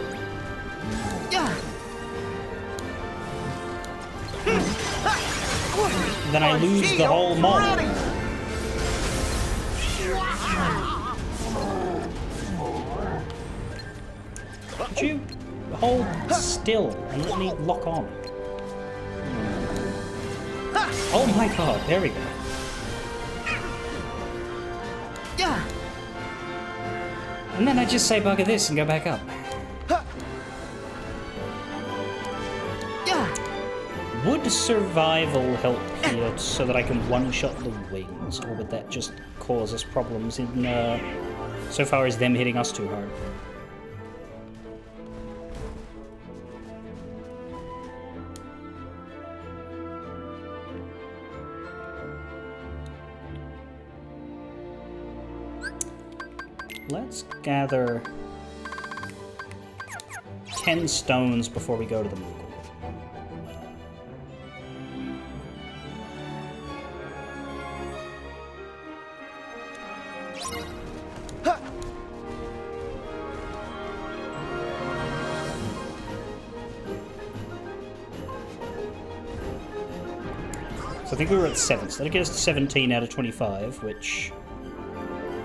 Speaker 1: then I lose the whole model. Could you hold still and let me lock on? Oh my god, there we go. And then I just say bugger this and go back up. Would survival help here so that I can one-shot the wings, or would that just cause us problems in so far as them hitting us too hard? Let's gather 10 stones before we go to the Moogle. So I think we were at 7, so that'll get us to 17 out of 25, which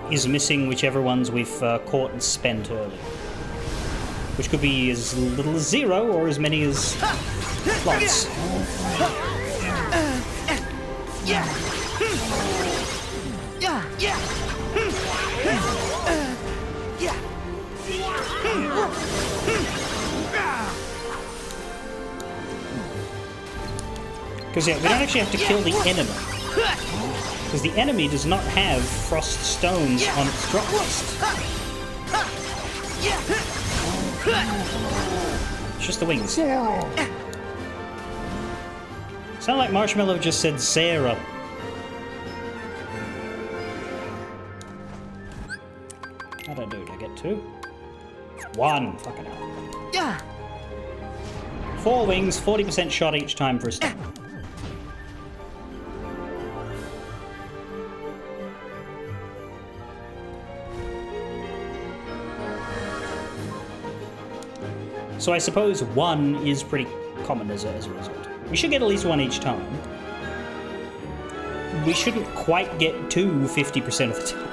Speaker 1: is missing whichever ones we've caught and spent earlier. Which could be as little as 0 or as many as lots. Because, yeah, we don't actually have to kill the enemy. Because the enemy does not have frost stones on its drop list. It's just the wings. Sound like Marshmallow just said Sarah. How'd I do? Did I get 2? 1. Fucking hell.
Speaker 8: Yeah.
Speaker 1: 4 wings, 40% shot each time for a stun. So I suppose 1 is pretty common as a result. We should get at least 1 each time. We shouldn't quite get 2 50% of the time.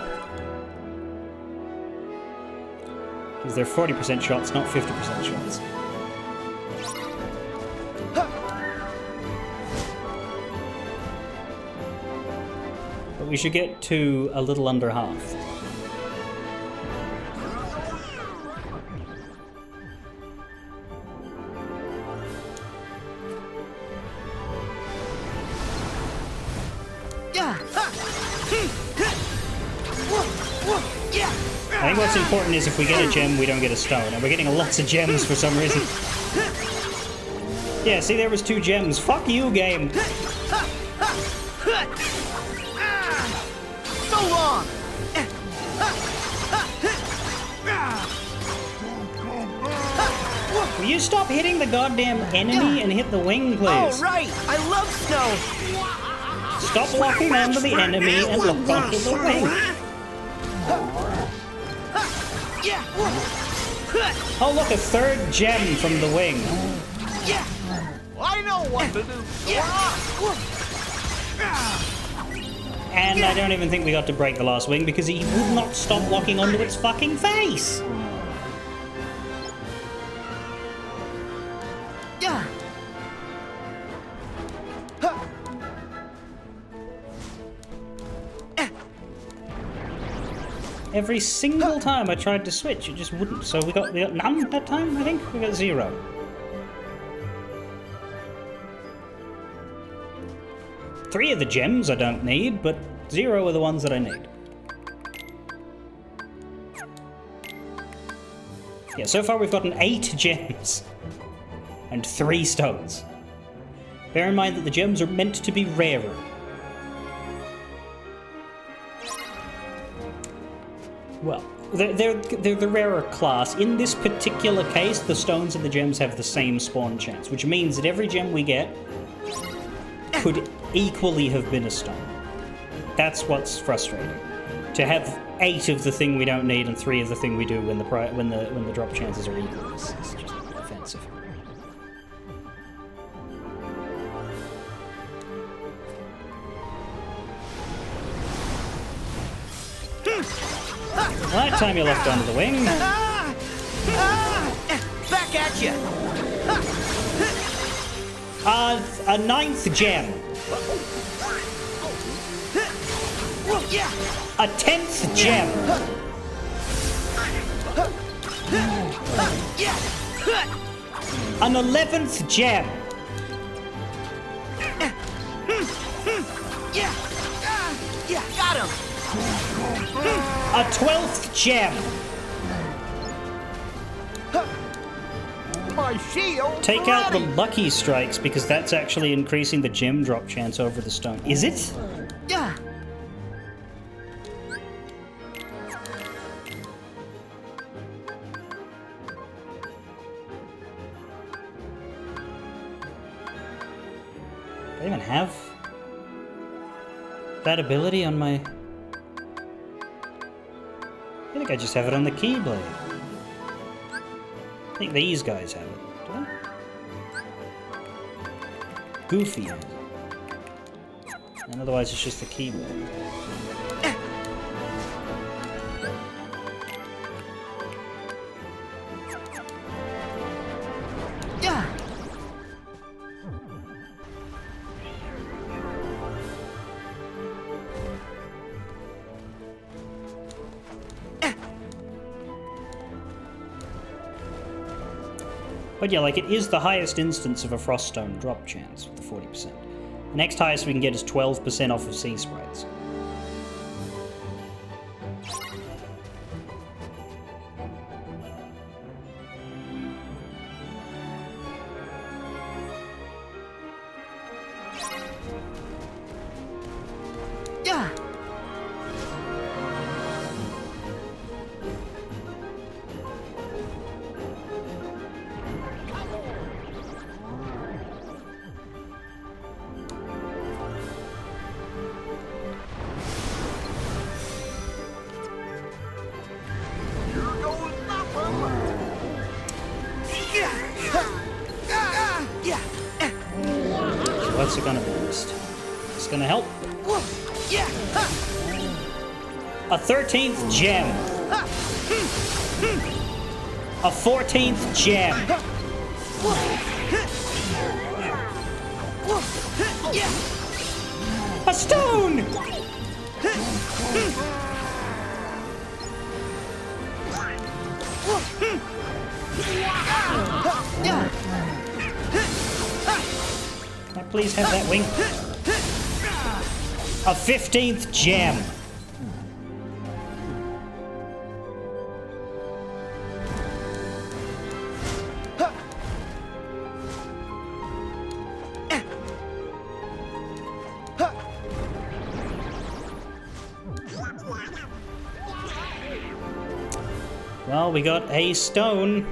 Speaker 1: Because they're 40% shots, not 50% shots. But we should get to a little under half. I think what's important is if we get a gem, we don't get a stone. And we're getting lots of gems for some reason. Yeah, see, there was 2 gems. Fuck you, game.
Speaker 5: So long!
Speaker 1: Will you stop hitting the goddamn enemy and hit the wing, please?
Speaker 8: Oh, right. I love snow.
Speaker 1: Stop locking onto the enemy and lock onto the wing. Oh, look, a 3rd gem from the wing.
Speaker 5: I know what to do.
Speaker 1: And I don't even think we got to break the last wing because he would not stop locking onto its fucking face.
Speaker 8: Yeah.
Speaker 1: Every single time I tried to switch, it just wouldn't. So we got none that time, I think? We got 0. Three of the gems I don't need, but 0 are the ones that I need. Yeah, so far we've gotten 8 gems. And 3 stones. Bear in mind that the gems are meant to be rarer. Well, they're the rarer class. In this particular case, the stones and the gems have the same spawn chance, which means that every gem we get could equally have been a stone. That's what's frustrating. To have 8 of the thing we don't need and 3 of the thing we do when the drop chances are equal is just offensive. That time you left onto the wing.
Speaker 8: Back at you.
Speaker 1: A 9th gem. A 10th gem. An 11th gem.
Speaker 8: Got him.
Speaker 1: A 12th gem.
Speaker 5: My shield.
Speaker 1: Take out the lucky strikes because that's actually increasing the gem drop chance over the stone. Is it?
Speaker 8: Yeah.
Speaker 1: Do I even have that ability on my... I think I just have it on the Keyblade. I think these guys have it. Do they? Goofy has it. And otherwise it's just the Keyblade.
Speaker 8: Yeah.
Speaker 1: But yeah, like, it is the highest instance of a Froststone drop chance, with the 40%. Next highest we can get is 12% off of sea sprites.
Speaker 8: Yeah.
Speaker 1: What's it gonna be next? It's gonna help.
Speaker 8: Yeah.
Speaker 1: A 13th gem. A 14th gem. A stone!
Speaker 8: Yeah.
Speaker 1: Can I please have that wing? A 15th gem. Well, we got a stone.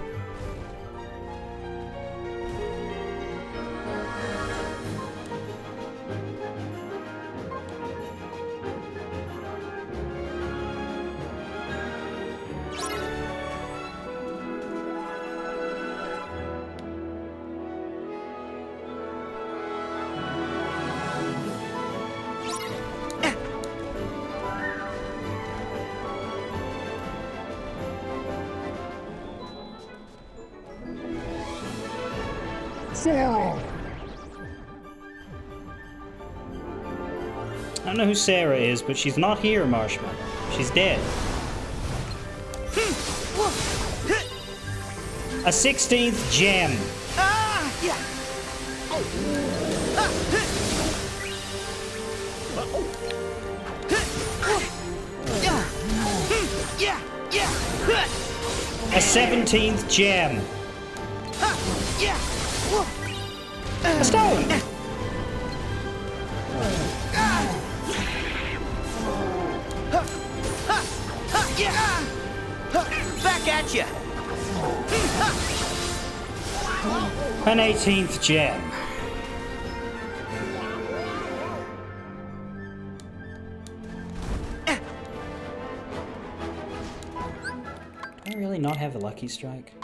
Speaker 6: Sarah.
Speaker 1: I don't know who Sarah is, but she's not here, Marshmallow. She's dead. A 16th gem.
Speaker 8: Yeah. Yeah. Yeah.
Speaker 1: A 17th gem.
Speaker 8: Yeah.
Speaker 1: A stone.
Speaker 8: Yeah. Back at you.
Speaker 1: An 18th gem. Do I really not have a lucky strike?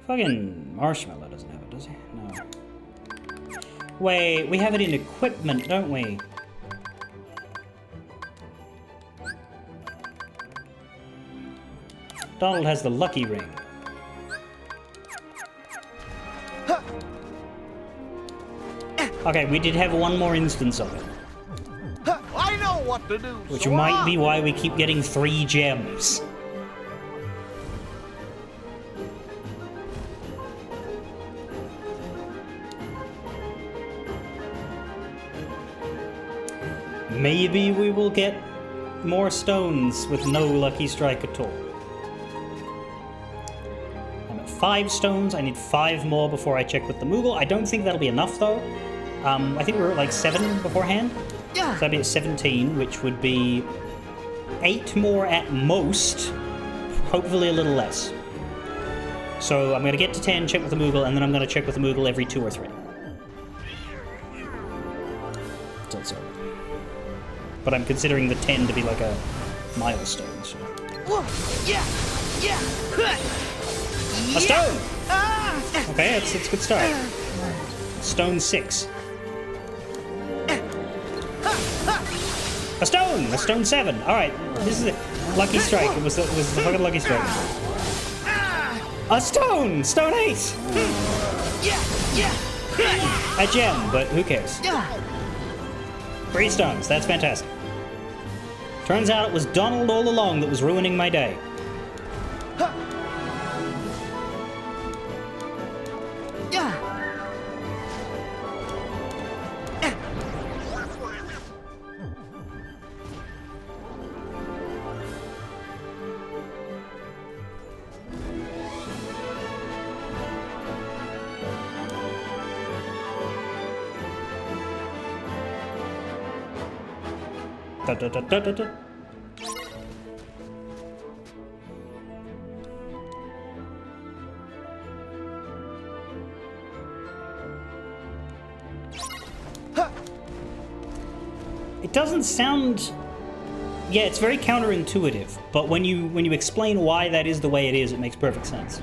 Speaker 1: Fucking Marshmallow doesn't have it, does he? No. Wait, we have it in equipment, don't we? Donald has the lucky ring. Okay, we did have one more instance of it,
Speaker 5: I know what to do.
Speaker 1: which
Speaker 5: Sora.
Speaker 1: might be why we keep getting 3 gems. Maybe we will get more stones with no lucky strike at all. I'm at 5 stones. I need 5 more before I check with the Moogle. I don't think that'll be enough, though. I think we were at like 7 beforehand.
Speaker 8: Yeah.
Speaker 1: So that'd be at 17, which would be 8 more at most. Hopefully a little less. So I'm going to get to 10, check with the Moogle, and then I'm going to check with the Moogle every 2 or 3. So. But I'm considering the 10 to be like a milestone, so...
Speaker 8: Yeah. Yeah.
Speaker 1: A stone!
Speaker 8: Ah.
Speaker 1: Okay, it's a good start. Stone 6. A stone! A stone 7. Alright, this is it. Lucky strike. It was the fucking lucky strike. A stone! Stone 8!
Speaker 8: Yeah. Yeah.
Speaker 1: A gem, but who cares?
Speaker 8: Yeah.
Speaker 1: 3 stones. That's fantastic. Turns out it was Donald all along that was ruining my day. Da, da, da, da, da, da. It doesn't sound... Yeah, it's very counterintuitive, but when you explain why that is the way it is, it makes perfect sense.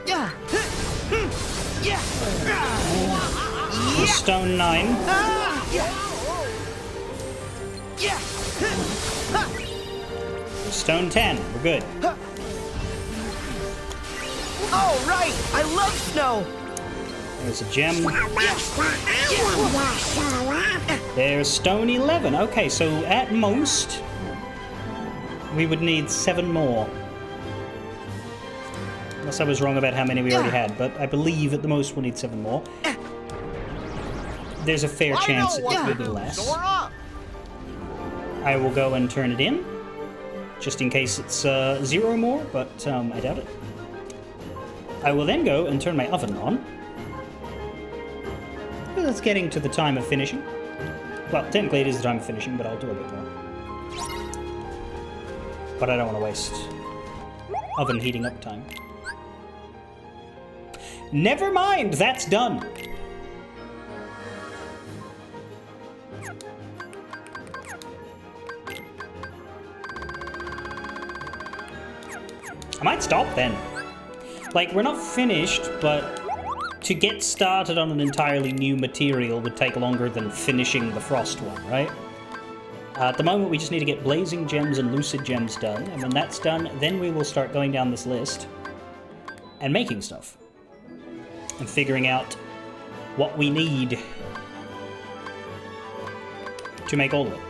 Speaker 8: Yeah. Yeah.
Speaker 1: Stone 9.
Speaker 8: Yeah. Yeah.
Speaker 1: Stone 10. We're good.
Speaker 8: Oh, right. I love snow.
Speaker 1: There's a gem.
Speaker 6: That's the island,
Speaker 1: There's stone 11. Okay, so at most, we would need 7 more. Unless I was wrong about how many we already had, but I believe at the most we'll need 7 more. There's a fair chance it could be less.
Speaker 5: Sora!
Speaker 1: I will go and turn it in, just in case it's 0 more, but I doubt it. I will then go and turn my oven on. Well, it's getting to the time of finishing. Well, technically it is the time of finishing, but I'll do a bit more. But I don't want to waste oven heating up time. Never mind, that's done. I might stop then. Like, we're not finished, but to get started on an entirely new material would take longer than finishing the Frost one, right? At the moment, we just need to get Blazing Gems and Lucid Gems done, and when that's done, then we will start going down this list and making stuff. And figuring out what we need to make all of it.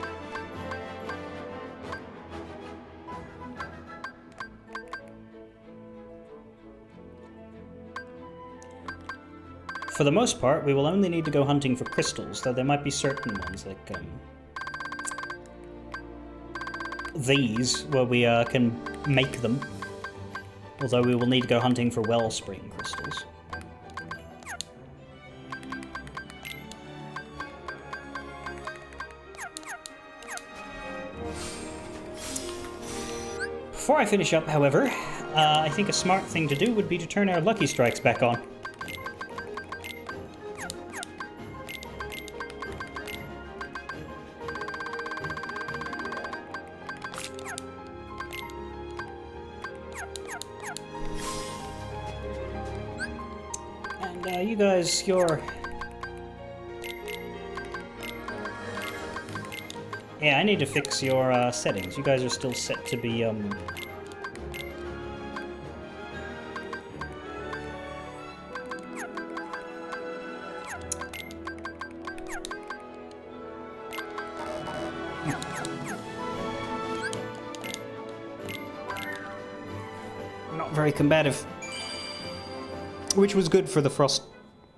Speaker 1: For the most part, we will only need to go hunting for crystals, though there might be certain ones, like these, where we can make them. Although we will need to go hunting for wellspring crystals. Before I finish up, however, I think a smart thing to do would be to turn our Lucky Strikes back on. And you guys, you're... Yeah, I need to fix your settings. You guys are still set to be, not very combative. Which was good for the Frost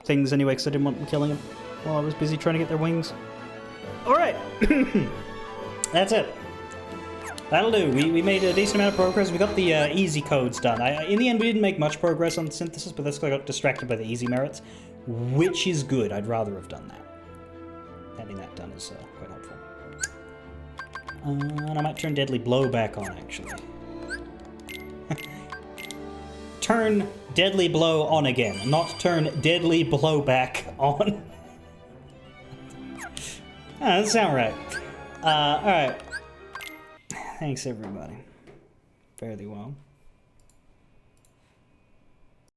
Speaker 1: things anyway, because I didn't want them killing them while I was busy trying to get their wings. Alright! That's it. That'll do. We made a decent amount of progress. We got the easy codes done. In the end, we didn't make much progress on synthesis, but that's because I got distracted by the easy merits, which is good. I'd rather have done that. Having that done is quite helpful. And I might turn Deadly Blow back on, actually. Turn Deadly Blow on again, not turn Deadly Blow back on. That sounds right. Alright. Thanks, everybody. Fairly well.